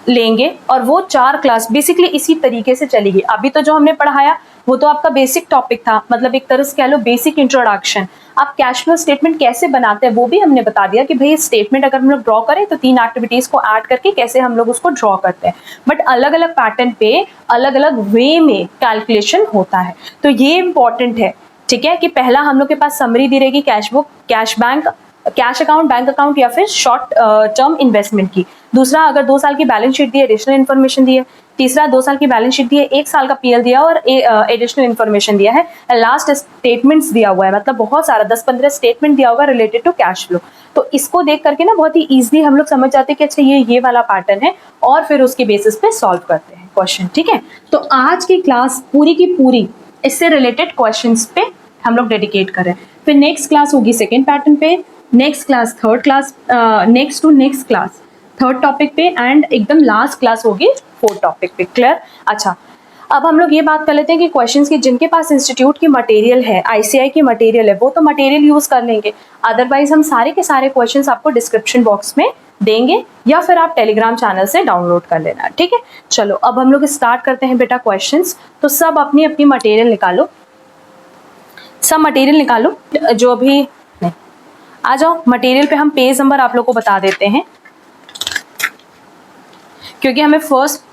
लेंगे और वो 4 क्लास बेसिकली इसी तरीके से चलेगी। अभी तो जो हमने पढ़ाया वो तो आपका बेसिक टॉपिक था, मतलब एक तरह से कह लो बेसिक इंट्रोडक्शन। आप कैश फ्लो स्टेटमेंट कैसे बनाते हैं वो भी हमने बता दिया कि भाई स्टेटमेंट अगर हम लोग ड्रॉ करें तो 3 एक्टिविटीज को ऐड करके कैसे हम लोग उसको ड्रॉ करते हैं, बट अलग अलग पैटर्न पे अलग अलग वे में कैलकुलेशन होता है। तो ये इंपॉर्टेंट है, ठीक है, कि पहला हम लोग के पास समरी दी रहेगी cash book, cash bank, cash account, bank account या फिर शॉर्ट टर्म इन्वेस्टमेंट की। दूसरा, अगर 2 साल की बैलेंस शीट दी है, एडिशनल इन्फॉर्मेशन दी है। तीसरा, 2 साल की बैलेंस शीट दी है, 1 साल का पीएल दिया और एडिशनल इन्फॉर्मेशन दिया है। लास्ट स्टेटमेंट्स दिया हुआ है, मतलब बहुत सारा 10-15 स्टेटमेंट दिया होगा रिलेटेड टू कैश फ्लो। तो इसको देख करके ना बहुत ही ईजिली हम लोग समझ जाते हैं कि अच्छा ये वाला पैटर्न है, और फिर उसके बेसिस पे सॉल्व करते हैं क्वेश्चन। ठीक है, तो आज की क्लास पूरी की पूरी इससे रिलेटेड क्वेश्चंस पे हम लोग डेडिकेट कर रहे हैं। फिर नेक्स्ट क्लास होगी सेकेंड पैटर्न पे, next class third class, next to next class third topic पे, एंड एकदम लास्ट क्लास होगी फोर्थ टॉपिक पे। क्लियर? अच्छा, अब हम लोग ये बात कर लेते हैं कि क्वेश्चंस की जिनके पास इंस्टीट्यूट की मटेरियल है, आईसीआई की मटेरियल है, वो तो मटेरियल यूज कर लेंगे। अदरवाइज हम सारे के सारे क्वेश्चंस आपको डिस्क्रिप्शन बॉक्स में देंगे, या फिर आप टेलीग्राम चैनल से डाउनलोड कर लेना। ठीक है, चलो अब हम लोग स्टार्ट करते हैं बेटा क्वेश्चंस। तो सब अपनी अपनी मटेरियल निकालो, सब मटेरियल निकालो जो अभी नहीं, आ जाओ मटेरियल पे। हम पेज नंबर आप लोग को बता देते हैं, क्योंकि हमें फर्स्ट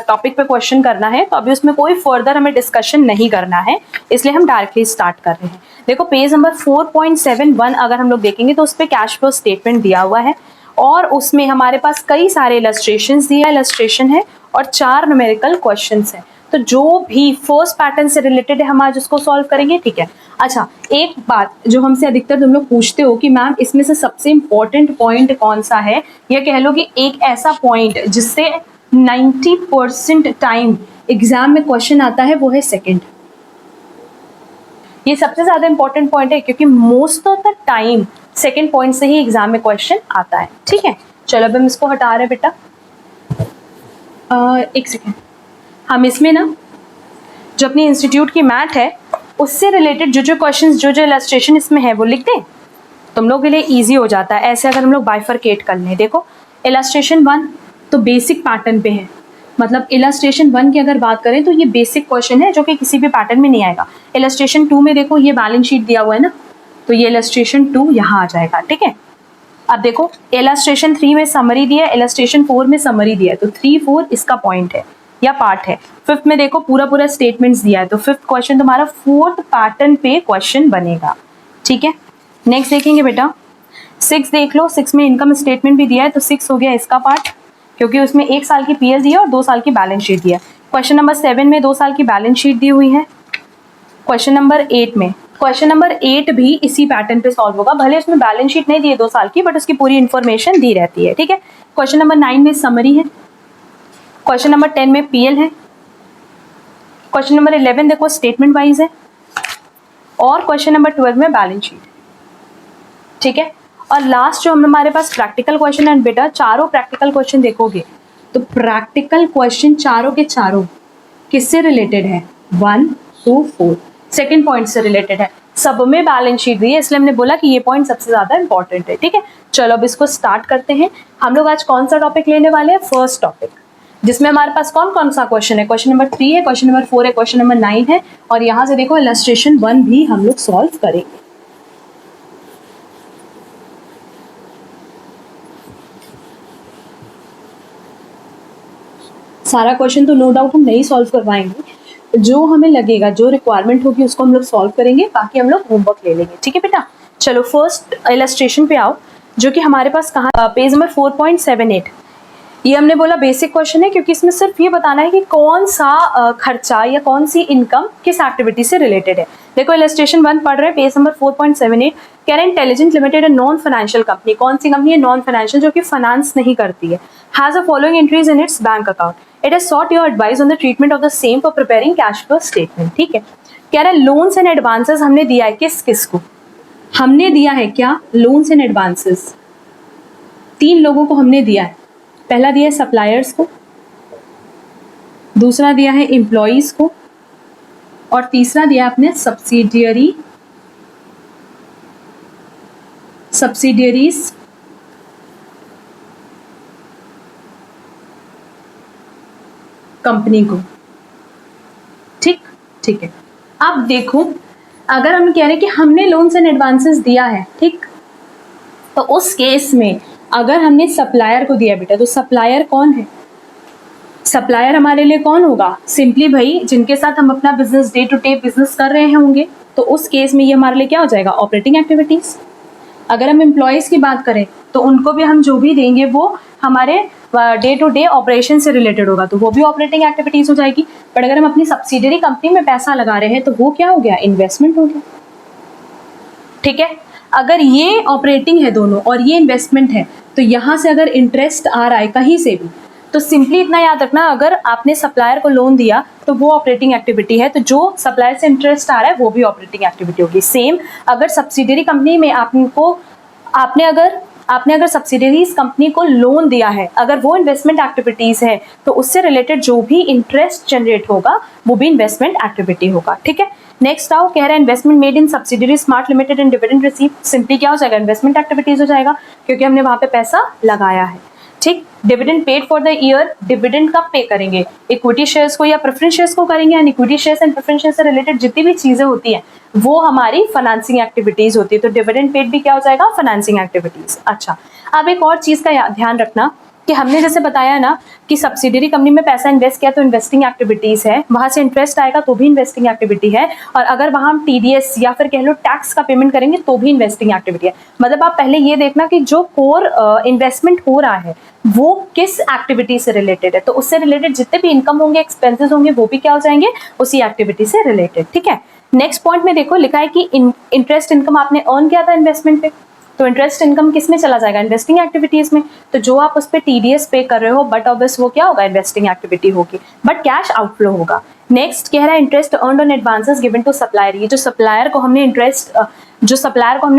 टॉपिक पे क्वेश्चन करना है, तो अभी उसमें कोई फर्दर हमें डिस्कशन नहीं करना है, इसलिए हम डायरेक्टली स्टार्ट कर रहे हैं। देखो पेज नंबर 4.71 अगर हम लोग देखेंगे तो उस पर कैश फ्लो स्टेटमेंट दिया हुआ है, और उसमें हमारे पास कई सारे इलस्ट्रेशंस दिया इलस्ट्रेशन है और 4 न्यूमेरिकल क्वेश्चंस हैं। तो जो भी फर्स्ट पैटर्न से रिलेटेड है हम आज उसको सॉल्व करेंगे। ठीक है, अच्छा एक बात जो हमसे अधिकतर तुम लोग पूछते हो कि मैम इसमें से सबसे इंपॉर्टेंट पॉइंट कौन सा है, या कह लो कि एक ऐसा पॉइंट जिससे 90% टाइम एग्जाम में क्वेश्चन आता है, वो है सेकंड। ये सबसे ज्यादा इंपॉर्टेंट पॉइंट है, क्योंकि most of the time second point से ही एग्जाम में क्वेश्चन आता है। ठीक है, चलो अब हम इसको हटा रहे हैं बेटा। एक सेकेंड, हम इसमें ना जो अपनी इंस्टीट्यूट की मैथ है उससे रिलेटेड जो क्वेश्चंस जो इलस्ट्रेशन इसमें है वो लिख दें, तुम लोग के लिए इजी हो जाता है। ऐसे अगर हम लोग बाइफरकेट कर लें, देखो इलस्ट्रेशन 1 तो बेसिक पैटर्न पे है, मतलब इलस्ट्रेशन 1 की अगर बात करें तो ये बेसिक क्वेश्चन है जो कि किसी भी पैटर्न में नहीं आएगा। इलस्ट्रेशन 2 में देखो ये बैलेंस शीट दिया हुआ है ना, तो ये इलस्ट्रेशन 2 यहाँ आ जाएगा। ठीक है, अब देखो इलस्ट्रेशन 3 में समरी दिया है, इलस्ट्रेशन 4 में समरी दिया है, तो 3-4 इसका पॉइंट है या पार्ट है। फिफ्थ में देखो पूरा स्टेटमेंट्स दिया है, तो फिफ्थ क्वेश्चन तुम्हारा फोर्थ पैटर्न पे क्वेश्चन बनेगा। ठीक है, नेक्स्ट देखेंगे बेटा 6 देख लो, 6 में इनकम स्टेटमेंट भी दिया है, तो 6 हो गया इसका पार्ट, क्योंकि उसमें 1 साल की पीएल दिया और 2 साल की बैलेंस शीट दिया है। क्वेश्चन नंबर 7 में 2 साल की बैलेंस शीट दी हुई है। क्वेश्चन नंबर 8 में, क्वेश्चन नंबर 8 भी इसी पैटर्न पे सॉल्व होगा, भले उसमें बैलेंस शीट नहीं दी है 2 साल की, बट उसकी पूरी इन्फॉर्मेशन दी रहती है। ठीक है, क्वेश्चन नंबर 9 में समरी है, क्वेश्चन नंबर 10 में पीएल है, क्वेश्चन नंबर 11 देखो स्टेटमेंट वाइज है, और क्वेश्चन नंबर 12 में बैलेंस शीट। ठीक है, और लास्ट जो हमारे पास प्रैक्टिकल क्वेश्चन है बेटा, चारों प्रैक्टिकल क्वेश्चन देखोगे तो प्रैक्टिकल क्वेश्चन चारों के चारों किससे रिलेटेड है, 1 2 4 सेकेंड पॉइंट से रिलेटेड है। सब में बैलेंस शीट दी है, इसलिए हमने बोला कि ये पॉइंट सबसे ज्यादा इंपॉर्टेंट है। ठीक है, चलो अब इसको स्टार्ट करते हैं। हम लोग आज कौन सा टॉपिक लेने वाले हैं, फर्स्ट टॉपिक, जिसमें हमारे पास कौन कौन सा क्वेश्चन है, क्वेश्चन नंबर 3 है, क्वेश्चन नंबर 4 है, क्वेश्चन नंबर 9 है, और यहाँ से देखो इलस्ट्रेशन 1 भी हम लोग सॉल्व करेंगे। सारा क्वेश्चन तो नो डाउट हम नहीं सॉल्व करवाएंगे, जो हमें लगेगा जो रिक्वायरमेंट होगी उसको हम लोग सॉल्व करेंगे, बाकी हम लोग होमवर्क ले लेंगे। ठीक है बेटा, चलो फर्स्ट इलस्ट्रेशन पे आओ, जो कि हमारे पास कहाँ, पेज नंबर 4.78। ये हमने बोला बेसिक क्वेश्चन है, क्योंकि इसमें सिर्फ ये बताना है कि कौन सा खर्चा या कौन सी इनकम किस एक्टिविटी से रिलेटेड है। देखो इलस्ट्रेशन 1 पढ़ रहे हैं, पेज नंबर 4.78। कह रहे हैं intelligent limited non financial company, कौन सी कंपनी है, नॉन फाइनेंशियल, जो कि फाइनेंस नहीं करती है, has a following entries in its bank account, it has short your advice on the treatment of the same for preparing cash flow statement. ठीक है, कह रहे हैं लोन्स एंड एडवांसेस हमने दिया है, किस किस को हमने दिया है, क्या लोन्स एंड एडवांसेस 3 लोगों को हमने दिया है। पहला दिया है सप्लायर्स को, दूसरा दिया है एम्प्लॉइज को, और तीसरा दिया अपने सब्सिडियरीज कंपनी को। ठीक है, अब देखो अगर हम कह रहे हैं कि हमने लोन्स एंड एडवांसेस दिया है, ठीक, तो उस केस में अगर हमने सप्लायर को दिया बेटा, तो सप्लायर कौन है, सप्लायर हमारे लिए कौन होगा, सिंपली भाई जिनके साथ हम अपना business day to day business कर रहे होंगे, तो उस केस में ये हमारे लिए क्या हो जाएगा, ऑपरेटिंग एक्टिविटीज। अगर हम एम्प्लॉयज़ की बात करें तो उनको भी हम जो भी देंगे वो हमारे डे टू डे ऑपरेशन से रिलेटेड होगा, तो वो भी ऑपरेटिंग एक्टिविटीज़ हो जाएगी। बट अगर हम अपनी सब्सिडरी कंपनी में पैसा लगा रहे हैं तो वो क्या हो गया, इन्वेस्टमेंट हो गया। ठीक है, अगर ये ऑपरेटिंग है दोनों और ये इन्वेस्टमेंट है, तो यहाँ से अगर इंटरेस्ट आ रहा है कहीं से भी, तो सिंपली इतना याद रखना, अगर आपने सप्लायर को लोन दिया तो वो ऑपरेटिंग एक्टिविटी है, तो जो सप्लायर से इंटरेस्ट आ रहा है वो भी ऑपरेटिंग एक्टिविटी होगी। सेम अगर सब्सिडरी कंपनी में आपने अगर सब्सिडरीज कंपनी को लोन दिया है, अगर वो इन्वेस्टमेंट एक्टिविटीज है, तो उससे रिलेटेड जो भी इंटरेस्ट जनरेट होगा वो भी इन्वेस्टमेंट एक्टिविटी होगा। ठीक है, नेक्स्ट आओ, कह रहा है investment made in subsidiary smart limited and dividend receive. Simply क्या हो जाएगा, इन्वेस्टमेंट एक्टिविटीज हो जाएगा, क्योंकि हमने वहां पे पैसा लगाया है। ठीक, dividend paid for the year, dividend कब पे करेंगे, इक्विटी शेयर्स को या प्रेफरेंस शेयर्स को करेंगे, and equity shares and preference shares से रिलेटेड जितनी भी चीजें होती हैं वो हमारी फाइनेंसिंग एक्टिविटीज होती है, तो डिविडेंड पेड भी क्या हो जाएगा, फाइनेंसिंग एक्टिविटीज। अच्छा, अब एक और चीज का ध्यान रखना कि हमने जैसे बताया ना कि सब्सिडरी कंपनी में पैसा इन्वेस्ट किया तो इन्वेस्टिंग एक्टिविटीज है, वहां से इंटरेस्ट आएगा तो भी इन्वेस्टिंग एक्टिविटी है, और अगर वहां हम टीडीएस या फिर कह लो टैक्स का पेमेंट करेंगे तो भी इन्वेस्टिंग एक्टिविटी है। मतलब आप पहले ये देखना कि जो कोर इन्वेस्टमेंट हो रहा है वो किस एक्टिविटी से रिलेटेड है, तो उससे रिलेटेड जितने भी इनकम होंगे, एक्सपेंसेस होंगे, वो भी क्या हो जाएंगे, उसी एक्टिविटी से रिलेटेड। ठीक है, नेक्स्ट पॉइंट में देखो लिखा है कि इंटरेस्ट इनकम आपने अर्न किया था इन्वेस्टमेंट पे, तो इंटरेस्ट इनकम किस में चला जाएगा, इन्वेस्टिंग एक्टिविटीज में, तो जो आप उस पर टीडीएस पे कर रहे हो बट ऑब्वियस वो क्या होगा, इन्वेस्टिंग एक्टिविटी होगी, बट कैश आउटफ्लो होगा। नेक्स्ट कह रहा है interest earned on advances given to supplier, ये जो सप्लायर को हमने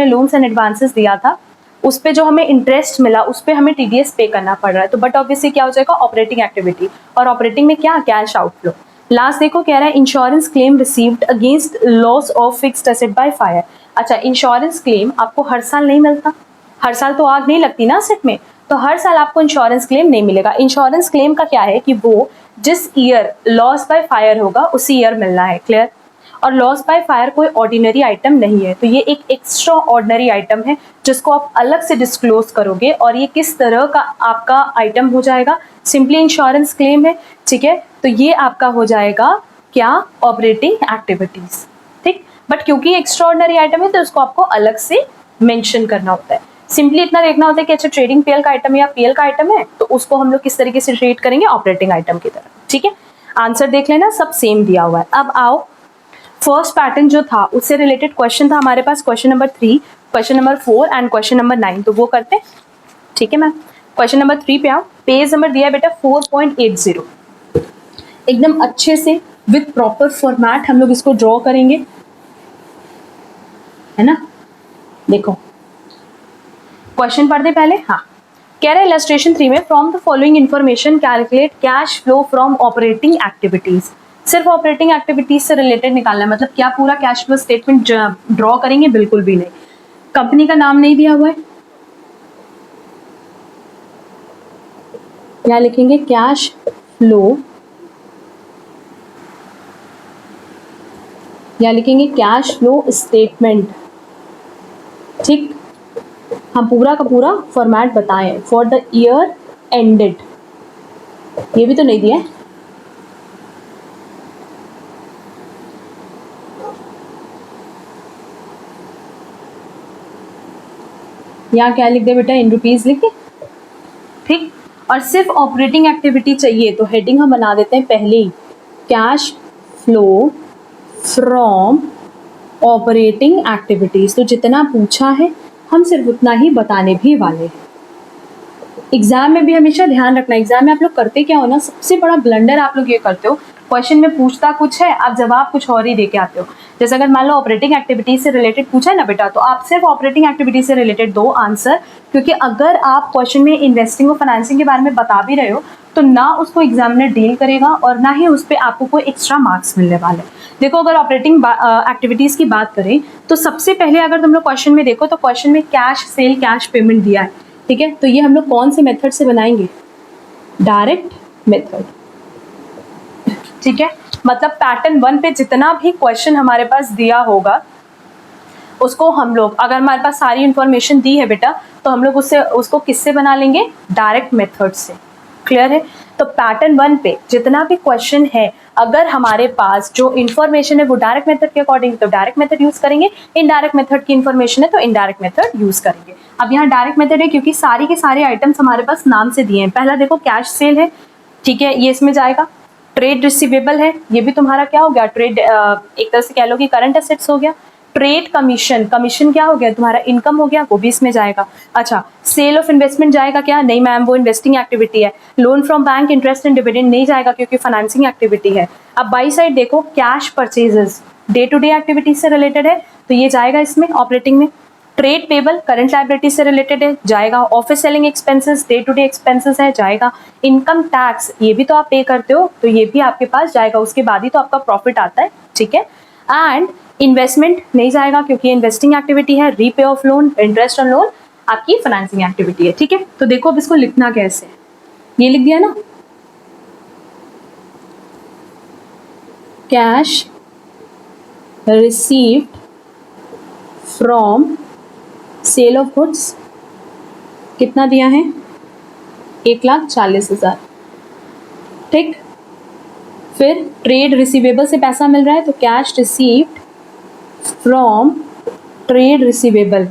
लोन्स एंड एडवांसेस दिया था उस पे जो हमें इंटरेस्ट मिला उस पे हमें टीडीएस पे करना पड़ रहा है, तो बट ऑब्वियसली क्या हो जाएगा, ऑपरेटिंग एक्टिविटी, और ऑपरेटिंग में क्या, कैश आउटफ्लो। लास्ट देखो कह रहा है insurance claim received against loss of fixed asset by fire. अच्छा, इंश्योरेंस क्लेम आपको हर साल नहीं मिलता, हर साल तो आग नहीं लगती ना असेट में, तो हर साल आपको इंश्योरेंस क्लेम नहीं मिलेगा। इंश्योरेंस क्लेम का क्या है कि वो जिस ईयर लॉस बाय फायर होगा उसी ईयर मिलना है, क्लियर। और लॉस बाय फायर कोई ऑर्डिनरी आइटम नहीं है, तो ये एक एक्स्ट्रा ऑर्डिनरी आइटम है जिसको आप अलग से डिस्क्लोज करोगे, और ये किस तरह का आपका आइटम हो जाएगा, सिंपली इंश्योरेंस क्लेम है। ठीक है, तो ये आपका हो जाएगा क्या, ऑपरेटिंग एक्टिविटीज। ठीक, बट क्योंकि एक्स्ट्रा ऑर्डिनरी आइटम है तो उसको आपको अलग से मेंशन करना होता है। सिंपली इतना देखना होता है कि अच्छा ट्रेडिंग पीएल का आइटम है या पीएल का आइटम है, तो उसको हम लोग किस तरीके से ट्रीट करेंगे, ऑपरेटिंग आइटम की तरह। ठीक है, आंसर देख लेना, सब सेम दिया हुआ है। अब आओ, फर्स्ट पैटर्न जो था उससे रिलेटेड क्वेश्चन था हमारे पास, question number 3, question number 4 and question number 9, तो वो करते हैं। ठीक है मैम, क्वेश्चन नंबर 3 पे आओ, पेज नंबर दिया है बेटा 4.80, एकदम अच्छे से विथ प्रॉपर फॉर्मेट हम लोग इसको ड्रॉ करेंगे, है ना। देखो क्वेश्चन पढ़ दे पहले। हाँ, कह रहा है इलस्ट्रेशन 3 में from the following information calculate cash flow from operating activities. सिर्फ ऑपरेटिंग एक्टिविटीज से रिलेटेड निकालना है, मतलब क्या पूरा कैश फ्लो स्टेटमेंट ड्रॉ करेंगे, बिल्कुल भी नहीं। कंपनी का नाम नहीं दिया हुआ है, क्या लिखेंगे, कैश फ्लो, या लिखेंगे कैश फ्लो स्टेटमेंट। ठीक, हम पूरा का पूरा फॉर्मेट बताएं, फॉर द ईयर एंडेड, ये भी तो नहीं दिया है। यहाँ क्या लिख दे बेटा, इन रुपीज लिख दे। ठीक, और सिर्फ ऑपरेटिंग एक्टिविटी चाहिए तो हेडिंग हम बना देते हैं पहले ही, cash flow from operating activities. तो जितना पूछा है हम सिर्फ उतना ही बताने भी वाले हैं। एग्जाम में भी हमेशा ध्यान रखना, एग्जाम में आप लोग करते क्या हो ना, सबसे बड़ा ब्लंडर आप लोग ये करते हो, क्वेश्चन में पूछता कुछ है, आप जवाब कुछ और ही देके आते हो। जैसे अगर मान लो ऑपरेटिंग एक्टिविटी से रिलेटेड पूछा है ना बेटा, तो आप सिर्फ ऑपरेटिंग एक्टिविटी से रिलेटेड दो आंसर, क्योंकि अगर आप क्वेश्चन में इन्वेस्टिंग और फाइनेंसिंग के बारे में बता भी रहे हो तो ना उसको एग्जामिनर डील करेगा और ना ही उस पर आपको कोई एक्स्ट्रा मार्क्स मिलने वाले। देखो अगर ऑपरेटिंग एक्टिविटीज की बात करें तो सबसे पहले अगर तुम लोग क्वेश्चन में देखो तो क्वेश्चन में कैश सेल कैश पेमेंट दिया है, ठीक है। तो ये हम लोग कौन से मेथड से बनाएंगे, डायरेक्ट मेथड, ठीक है। मतलब पैटर्न 1 पे जितना भी क्वेश्चन हमारे पास दिया होगा उसको हम लोग, अगर हमारे पास सारी इंफॉर्मेशन दी है बेटा, तो हम लोग उसको किससे बना लेंगे, डायरेक्ट मेथड से, क्लियर है? तो पैटर्न 1 पे जितना भी क्वेश्चन है, अगर हमारे पास जो इन्फॉर्मेशन है वो डायरेक्ट मेथड के अकॉर्डिंग तो डायरेक्ट मेथड यूज करेंगे, इनडायरेक्ट मेथड की इन्फॉर्मेशन है तो इनडायरेक्ट मेथड यूज करेंगे। अब यहाँ डायरेक्ट मेथड है क्योंकि सारी के सारे आइटम्स हमारे पास नाम से दिए हैं। पहला देखो कैश सेल है, ठीक है, ये इसमें जाएगा। ट्रेड रिसीवेबल है, ये भी तुम्हारा क्या हो गया, ट्रेड एक तरह से कह लो कि करंट एसेट्स हो गया। ट्रेड कमीशन, कमीशन क्या हो गया तुम्हारा, इनकम हो गया, वो भी इसमें जाएगा। अच्छा, सेल ऑफ इन्वेस्टमेंट जाएगा क्या, नहीं मैम वो इन्वेस्टिंग एक्टिविटी है। Loan from bank, interest and dividend नहीं जाएगा क्योंकि फाइनेंसिंग एक्टिविटी है। अब बाई साइड देखो, cash purchases day to day activities से रिलेटेड है तो ये जाएगा इसमें ऑपरेटिंग में। ट्रेड पेबल करंट लायबिलिटी से रिलेटेड है, जाएगा। Office selling expenses day to day expenses है, जाएगा। इनकम टैक्स ये भी तो आप पे करते हो तो ये भी आपके पास जाएगा, उसके बाद ही तो आपका प्रॉफिट आता है, ठीक है। एंड इन्वेस्टमेंट नहीं जाएगा क्योंकि इन्वेस्टिंग एक्टिविटी है। Repay of loan, interest on loan आपकी फाइनेंसिंग एक्टिविटी है, ठीक है। तो देखो अब इसको लिखना कैसे, ये लिख दिया ना, cash received from sale of goods कितना दिया है, 1,40,000, ठीक। फिर ट्रेड रिसीवेबल से पैसा मिल रहा है तो cash received from trade receivable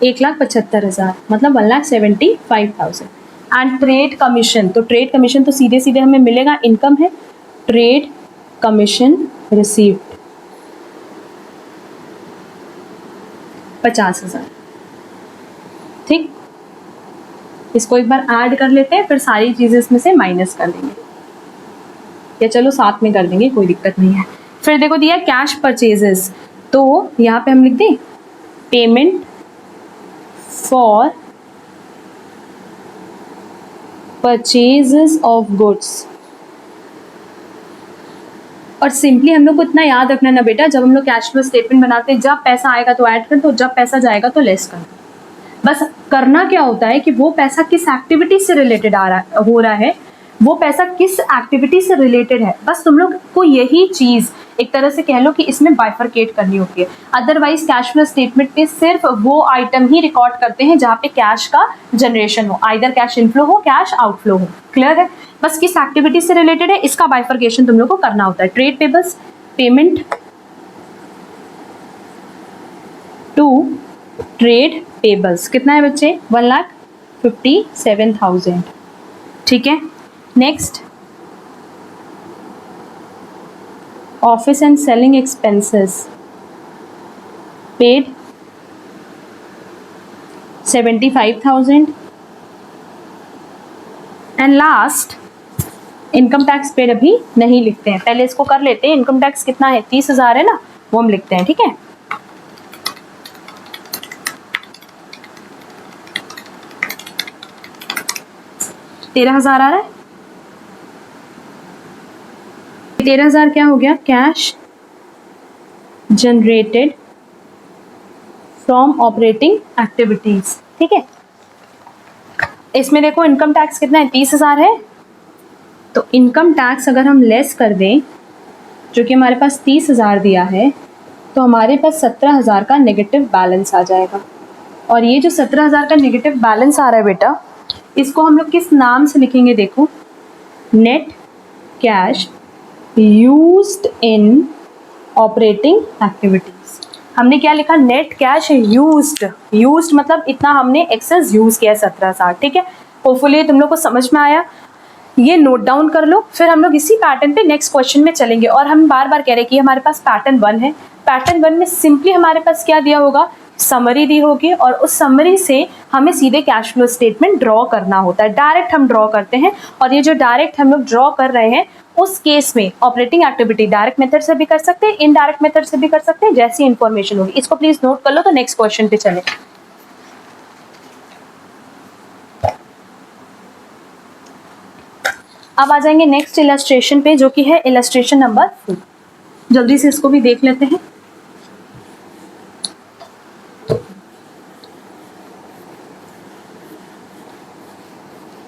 1,75,000 मतलब 1,75,000। एंड ट्रेड कमीशन, तो ट्रेड कमीशन तो सीधे सीधे हमें मिलेगा, इनकम है। ट्रेड कमीशन रिसीव्ड 50,000, ठीक। इसको एक बार ऐड कर लेते हैं, फिर सारी चीजें इसमें से माइनस कर देंगे, या चलो साथ में कर देंगे, कोई दिक्कत नहीं है। फिर देखो दिया कैश परचेजेस, तो यहाँ पे हम लिख दें payment for purchases of goods. और सिंपली हम लोग को इतना याद रखना ना बेटा, जब हम लोग कैश फ्लो स्टेटमेंट बनाते हैं, जब पैसा आएगा तो ऐड कर दो, जब पैसा जाएगा तो लेस कर दो। बस करना क्या होता है कि वो पैसा किस एक्टिविटी से रिलेटेड हो रहा है, वो पैसा किस एक्टिविटी से रिलेटेड है, बस तुम लोग को यही चीज एक तरह से कह लो कि इसमें बाइफरकेट करनी होती है। अदरवाइज कैश फ्लो स्टेटमेंट में सिर्फ वो आइटम ही रिकॉर्ड करते हैं जहाँ पे कैश का जनरेशन हो, आइदर कैश इनफ्लो हो, कैश आउटफ्लो हो, क्लियर है। बस किस एक्टिविटी से रिलेटेड है इसका बाइफरकेशन तुम लोग को करना होता है। Trade payables, payment to trade payables कितना है बच्चे, 1,57,000, ठीक है। Next office and selling expenses paid 75,000 and last income tax paid अभी नहीं लिखते हैं, पहले इसको कर लेते हैं। इनकम टैक्स कितना है, 30,000 है ना, वो हम लिखते हैं, ठीक है। $13,000 आ रहा है, 13,000 क्या हो गया, cash generated from operating activities, ठीक है। इसमें देखो इनकम टैक्स कितना है, 30,000 है, तो इनकम टैक्स अगर हम लेस कर दें, जो कि हमारे पास 30,000 दिया है, तो हमारे पास 17,000 का नेगेटिव बैलेंस आ जाएगा। और ये जो 17,000 का नेगेटिव बैलेंस आ रहा है बेटा, इसको हम लोग किस नाम से लिखेंगे, देखो net cash used in operating activities. हमने क्या लिखा, नेट कैश यूज्ड, यूज्ड मतलब इतना हमने एक्सेस यूज किया है 17,000, ठीक है। होपफुली तुम लोग को समझ में आया, ये नोट डाउन कर लो, फिर हम लोग इसी पैटर्न पे नेक्स्ट क्वेश्चन में चलेंगे। और हम बार बार कह रहे हैं कि हमारे पास पैटर्न 1 है, पैटर्न 1 में सिंपली हमारे पास क्या दिया होगा, समरी दी होगी, और उस समरी से हमें सीधे कैश फ्लो स्टेटमेंट ड्रॉ करना होता है, डायरेक्ट हम ड्रॉ करते हैं। और ये जो डायरेक्ट हम लोग ड्रॉ कर रहे हैं, उस केस में ऑपरेटिंग एक्टिविटी डायरेक्ट मेथड से भी कर सकते हैं, इनडायरेक्ट मेथड से भी कर सकते हैं, जैसी इंफॉर्मेशन होगी। इसको प्लीज नोट कर लो, तो नेक्स्ट क्वेश्चन पे चले। अब आ जाएंगे नेक्स्ट इलस्ट्रेशन पे, जो कि है इलस्ट्रेशन नंबर 4। जल्दी से इसको भी देख लेते हैं।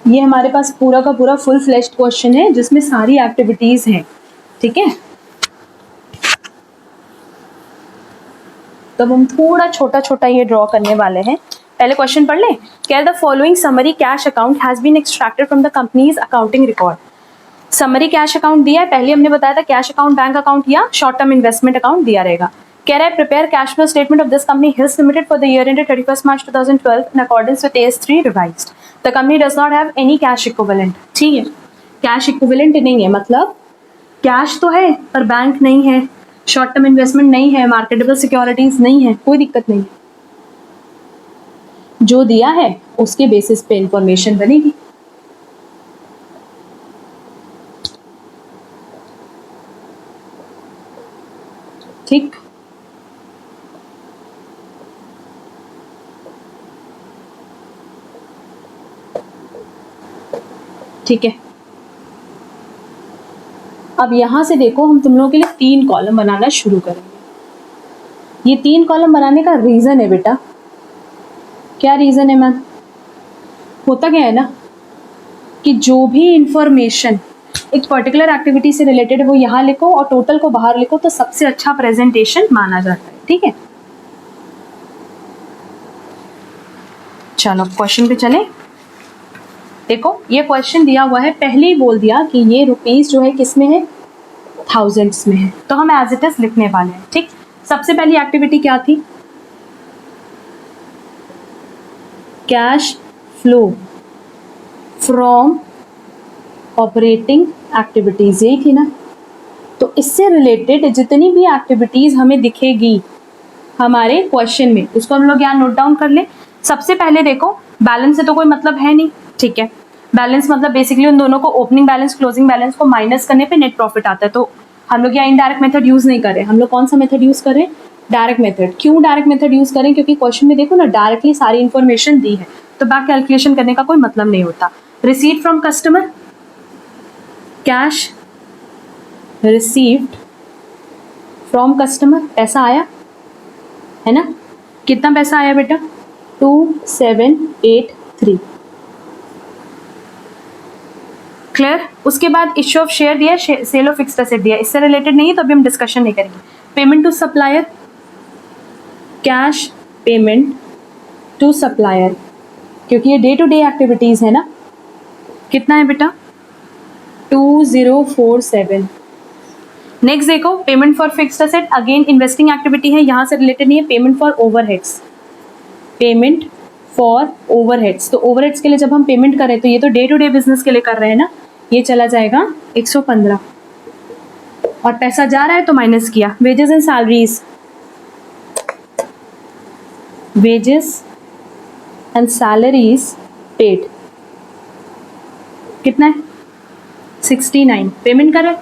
ये हमारे पास पूरा का पूरा फुल फ्लेश्ड क्वेश्चन है, जिसमें सारी एक्टिविटीज हैं, ठीक है। तब हम थोड़ा छोटा छोटा ये ड्रॉ करने वाले हैं, पहले क्वेश्चन पढ़ लें। कह the following summary cash account has been extracted from the company's accounting record. Summary cash account दिया है, पहले हमने बताया था कैश अकाउंट, बैंक अकाउंट या शॉर्ट टर्म इन्वेस्टमेंट अकाउंट दिया रहेगा। कह रहा है prepare cash flow statement of this company hills limited for the year ended 31 March 2012 in accordance with AS3 revised. The company does not have any cash equivalent. ठीक है, cash equivalent नहीं है, मतलब कैश तो है पर बैंक नहीं है, शॉर्ट टर्म इन्वेस्टमेंट नहीं है, मार्केटेबल सिक्योरिटीज नहीं है, कोई दिक्कत नहीं है। जो दिया है उसके बेसिस पे इंफॉर्मेशन बनेगी। ठीक, ठीक है। अब यहां से देखो, हम तुम लोगों के लिए 3 कॉलम बनाना शुरू करेंगे। ये 3 कॉलम बनाने का रीजन है बेटा, क्या रीजन है मैम? होता क्या है ना कि जो भी इंफॉर्मेशन एक पर्टिकुलर एक्टिविटी से रिलेटेड है वो यहाँ लिखो और टोटल को बाहर लिखो तो सबसे अच्छा प्रेजेंटेशन माना जाता है। ठीक है, चलो क्वेश्चन पे चले। देखो ये क्वेश्चन दिया हुआ है, पहले ही बोल दिया कि ये रुपीस जो है किस में है, थाउजेंड्स में है, तो हम एज इट इज लिखने वाले हैं। ठीक, सबसे पहली एक्टिविटी क्या थी? Cash flow from operating activities, यही थी ना। तो इससे रिलेटेड जितनी भी एक्टिविटीज हमें दिखेगी हमारे क्वेश्चन में, उसको हम लोग यहाँ नोट डाउन कर ले। सबसे पहले देखो, बैलेंस से तो कोई मतलब है नहीं। ठीक है, बैलेंस मतलब बेसिकली उन दोनों को, ओपनिंग बैलेंस क्लोजिंग बैलेंस को माइनस करने पे नेट प्रॉफिट आता है। तो हम लोग यहाँ इनडायरेक्ट मेथड यूज नहीं करें, हम लोग कौन सा मेथड यूज करें? Direct method. क्यों डायरेक्ट मेथड यूज करें? क्योंकि क्वेश्चन में देखो ना डायरेक्टली सारी इन्फॉर्मेशन दी है, तो बैक कैलकुलेशन करने का कोई मतलब नहीं होता। Receipt from customer, cash received from customer, पैसा आया है ना। कितना पैसा आया बेटा? 2783। क्लियर? उसके बाद इश्यू ऑफ शेयर दिया, सेल ऑफ फिक्स्ड एसेट दिया, इससे रिलेटेड नहीं है तो अभी हम डिस्कशन नहीं करेंगे। Payment to supplier, cash payment to supplier, क्योंकि ये डे टू डे एक्टिविटीज है ना। कितना है बेटा? 2047। नेक्स्ट देखो, payment for fixed asset, again investing activity है, यहाँ से रिलेटेड नहीं है। Payment for overheads, payment for overheads, तो ओवरहेड्स के लिए जब हम पेमेंट करें तो ये तो डे टू डे बिजनेस के लिए कर रहे हैं ना, ये चला जाएगा 115 और पैसा जा रहा है तो माइनस किया। Wages and salaries, wages and salaries paid, कितना है? 69। पेमेंट कर रहे हैं,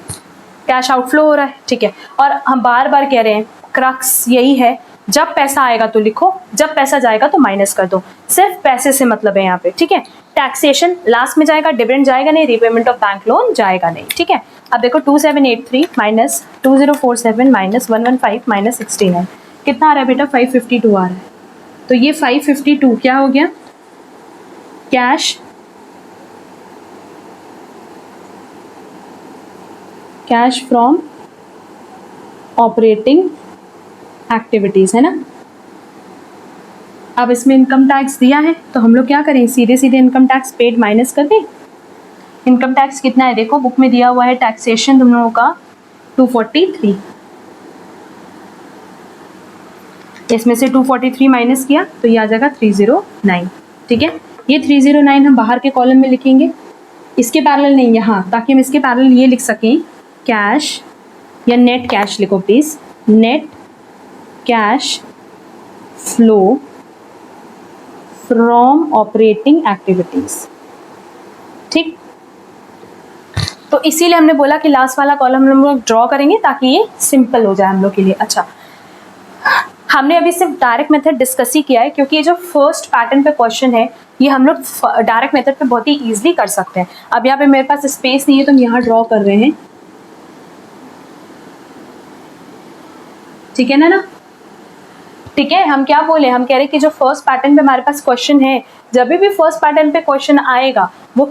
कैश आउटफ्लो हो रहा है। ठीक है, और हम बार बार कह रहे हैं क्रक्स यही है, जब पैसा आएगा तो लिखो, जब पैसा जाएगा तो माइनस कर दो, सिर्फ पैसे से मतलब है यहाँ पे। ठीक है, टैक्सेशन लास्ट में जाएगा, डिविडेंड जाएगा नहीं, रीपेमेंट ऑफ बैंक लोन जाएगा नहीं। ठीक है, अब देखो 2783 माइनस 2047 माइनस 115 माइनस 69, कितना आ रहा है बेटा? 552 आ रहा है। तो ये 552 क्या हो गया? कैश फ्रॉम ऑपरेटिंग एक्टिविटीज है ना। अब इसमें इनकम टैक्स दिया है तो हम लोग क्या करें, सीधे सीधे इनकम टैक्स पेड माइनस कर दें। इनकम टैक्स कितना है देखो, बुक में दिया हुआ है टैक्सेशन तुम लोगों का 243, इसमें से 243 माइनस किया तो ये आ जाएगा 309। ठीक है, ये 309 हम बाहर के कॉलम में लिखेंगे, इसके पैरेलल नहीं यहाँ, ताकि हम इसके पैरेलल ये लिख सकें, कैश या नेट कैश लिखो please, net cash flow from operating activities. ठीक, तो इसीलिए हमने बोला कि लास्ट वाला कॉलम हम लोग ड्रॉ करेंगे ताकि ये सिंपल हो जाए हम लोग के लिए। अच्छा, हमने अभी सिर्फ डायरेक्ट मेथड डिस्कस ही किया है, क्योंकि ये जो फर्स्ट पैटर्न पे क्वेश्चन है ये हम लोग डायरेक्ट मेथड पे बहुत ही इजीली कर सकते हैं। अब यहाँ पे मेरे पास स्पेस नहीं है तो हम यहाँ ड्रॉ कर रहे हैं। ठीक है ना। ठीक है, हम क्या बोले, हम कह रहे हैं कि जो फर्स्ट पैटर्न पे हमारे पास क्वेश्चन है, जब भी फर्स्ट पैटर्न पे क्वेश्चन आएगा, वो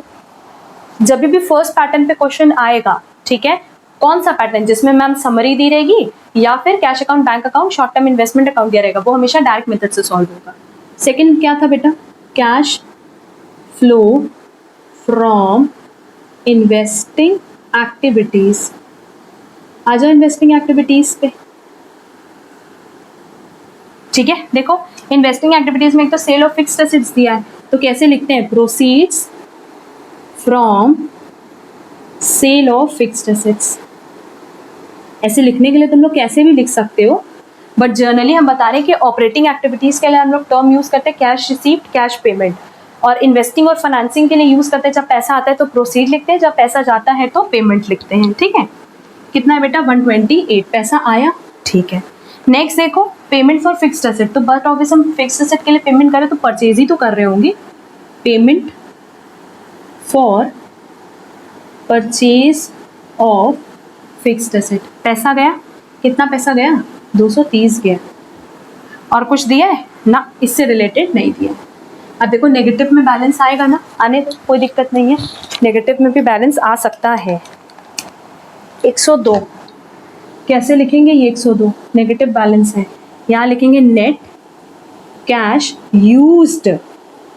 जब भी फर्स्ट पैटर्न पे क्वेश्चन आएगा, ठीक है, कौन सा पैटर्न जिसमें मैम समरी दी रहेगी या फिर cash account, bank account, short term investment account दिया रहेगा, वो हमेशा डायरेक्ट मेथड से सॉल्व होगा। सेकंड क्या था बेटा, cash flow from investing activities. आ जाओ इन्वेस्टिंग एक्टिविटीज पे, ठीक है। देखो इन्वेस्टिंग एक्टिविटीज में एक तो सेल ऑफ फिक्स्ड एसेट्स दिया है, तो कैसे लिखते हैं, proceeds from sale of fixed assets. ऐसे लिखने के लिए तुम लोग कैसे भी लिख सकते हो, बट जर्नली हम बता रहे हैं कि ऑपरेटिंग एक्टिविटीज के लिए हम लोग टर्म यूज करते हैं कैश रिसीव्ड, कैश पेमेंट, और इन्वेस्टिंग और फाइनेंसिंग के लिए यूज करते हैं जब पैसा आता है तो प्रोसीड लिखते हैं, जब पैसा जाता है तो पेमेंट लिखते हैं, ठीक है। कितना है बेटा, 128 पैसा आया, ठीक है। नेक्स्ट देखो पेमेंट फॉर फिक्स्ड एसेट, तो बट ऑब्वियस हम फिक्स्ड एसेट के लिए पेमेंट करें तो परचेज ही तो कर रहे होंगे, payment for purchase of fixed asset. पैसा गया, कितना पैसा गया, 230 गया, और कुछ दिया है ना, इससे रिलेटेड नहीं दिया। अब देखो नेगेटिव में बैलेंस आएगा ना, आने तो कोई दिक्कत नहीं है, नेगेटिव में भी बैलेंस आ सकता है। 102 कैसे लिखेंगे, ये 102 नेगेटिव बैलेंस है, यहाँ लिखेंगे net cash used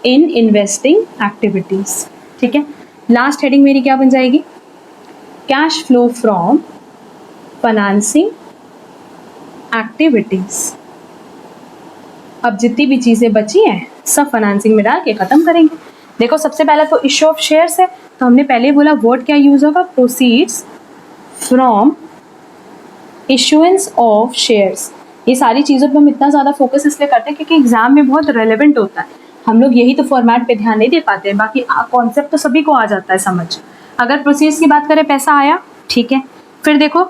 in investing activities, ठीक है। लास्ट हेडिंग मेरी क्या बन जाएगी, cash flow from financing activities. अब जितनी भी चीज़ें बची हैं सब फाइनेंसिंग में डाल के ख़त्म करेंगे। देखो सबसे पहला तो इश्यू ऑफ शेयर्स है, तो हमने पहले ही बोला वर्ड क्या यूज़ होगा, proceeds from issuance of shares. ये सारी चीज़ों पे हम इतना ज़्यादा फोकस इसलिए करते हैं क्योंकि एग्जाम में बहुत रेलेवेंट होता है, हम लोग यही तो फॉर्मेट पे ध्यान नहीं दे पाते हैं, बाकी कॉन्सेप्ट तो सभी को आ जाता है समझ। अगर प्रोसीड्स की बात करें पैसा आया, ठीक है। फिर देखो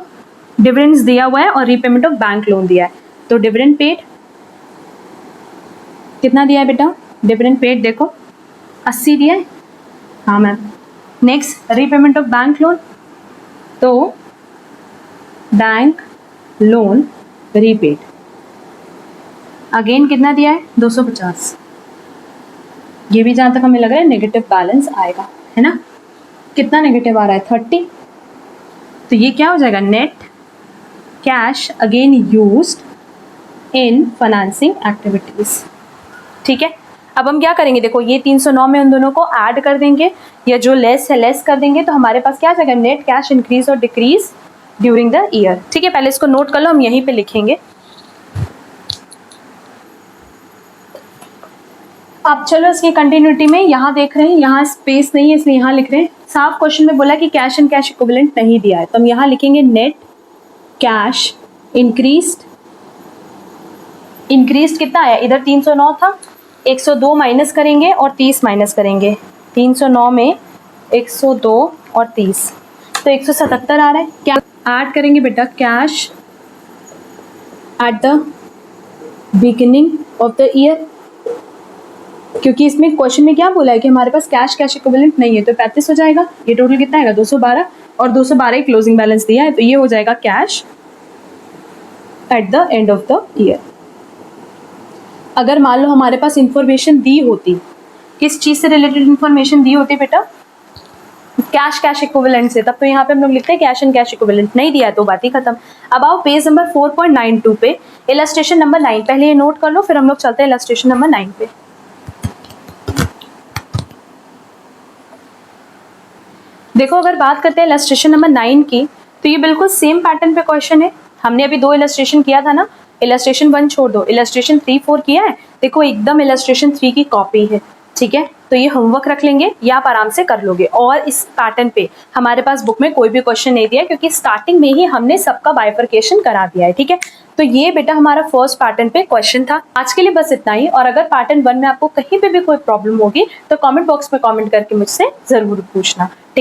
डिविडेंड्स दिया हुआ है और रीपेमेंट ऑफ बैंक लोन दिया है, तो डिविडेंड पेड कितना दिया है बेटा, डिविडेंड पेड देखो 80 दिया है, हाँ ma'am. Next repayment of bank loan, तो बैंक लोन रीपेड अगेन कितना दिया है, 250। ये भी जहाँ तक हमें लग रहा है नेगेटिव बैलेंस आएगा, है ना। कितना नेगेटिव आ रहा है, 30, तो ये क्या हो जाएगा, net cash again used in financing activities, ठीक है। अब हम क्या करेंगे, देखो ये 309 में उन दोनों को ऐड कर देंगे, या जो लेस है लेस कर देंगे, तो हमारे पास क्या आ जाएगा, नेट कैश इंक्रीज और डिक्रीज ड्यूरिंग द ईयर, ठीक है। पहले इसको नोट कर लो, हम यहीं पे लिखेंगे। अब चलो इसकी कंटिन्यूटी में यहाँ देख रहे हैं, यहाँ स्पेस नहीं है इसलिए यहाँ लिख रहे हैं। साफ क्वेश्चन में बोला कि कैश एंड कैश इक्विवेलेंट नहीं दिया है, तो हम यहाँ लिखेंगे नेट कैश इंक्रीज्ड। इंक्रीज्ड कितना आया, इधर 309 था, 102 माइनस करेंगे और 30 माइनस करेंगे, 309 में 102 और 30, तो 177 आ रहा है। क्या ऐड करेंगे बेटा, cash at the beginning of the year, क्योंकि इसमें क्वेश्चन में क्या बोला है कि हमारे पास कैश कैश इक्विवेलेंट नहीं है, तो 35 हो जाएगा। ये टोटल कितना आएगा, 212, और 212 क्लोजिंग बैलेंस दिया है, तो ये हो जाएगा cash at the end of the year. अगर मान लो हमारे पास इंफॉर्मेशन दी होती, किस चीज़ से रिलेटेड इंफॉर्मेशन दी होती बेटा, कैश कैश इक्विवेलेंट से, तब तो यहाँ पे हम लोग लिखते हैं कैश एंड कैश इक्विवेलेंट, नहीं दिया है तो बात ही खत्म। अब आओ पेज नंबर 4.92 पे, इलस्ट्रेशन नंबर 9, पहले ये नोट कर लो फिर हम लोग चलते हैं इलस्ट्रेशन नंबर 9 पे। देखो अगर बात करते हैं इलस्ट्रेशन नंबर 9 की, तो ये बिल्कुल सेम पैटर्न पे क्वेश्चन है। हमने अभी 2 इलस्ट्रेशन किया था ना, इलस्ट्रेशन 1 छोड़ दो, इलस्ट्रेशन 3, 4 किया है, देखो एकदम इलस्ट्रेशन 3 की कॉपी है, ठीक है। तो ये होमवर्क रख लेंगे, ये आप आराम से कर लोगे। और इस पैटर्न पे हमारे पास बुक में कोई भी क्वेश्चन नहीं दिया है, क्योंकि स्टार्टिंग में ही हमने सबका बाइफर्केशन करा दिया है, ठीक है। तो ये बेटा हमारा फर्स्ट पैटर्न पे क्वेश्चन था। आज के लिए बस इतना ही, और अगर पैटर्न 1 में आपको कहीं पे भी कोई प्रॉब्लम होगी तो कमेंट बॉक्स में कमेंट करके मुझसे जरूर पूछना, ठीक।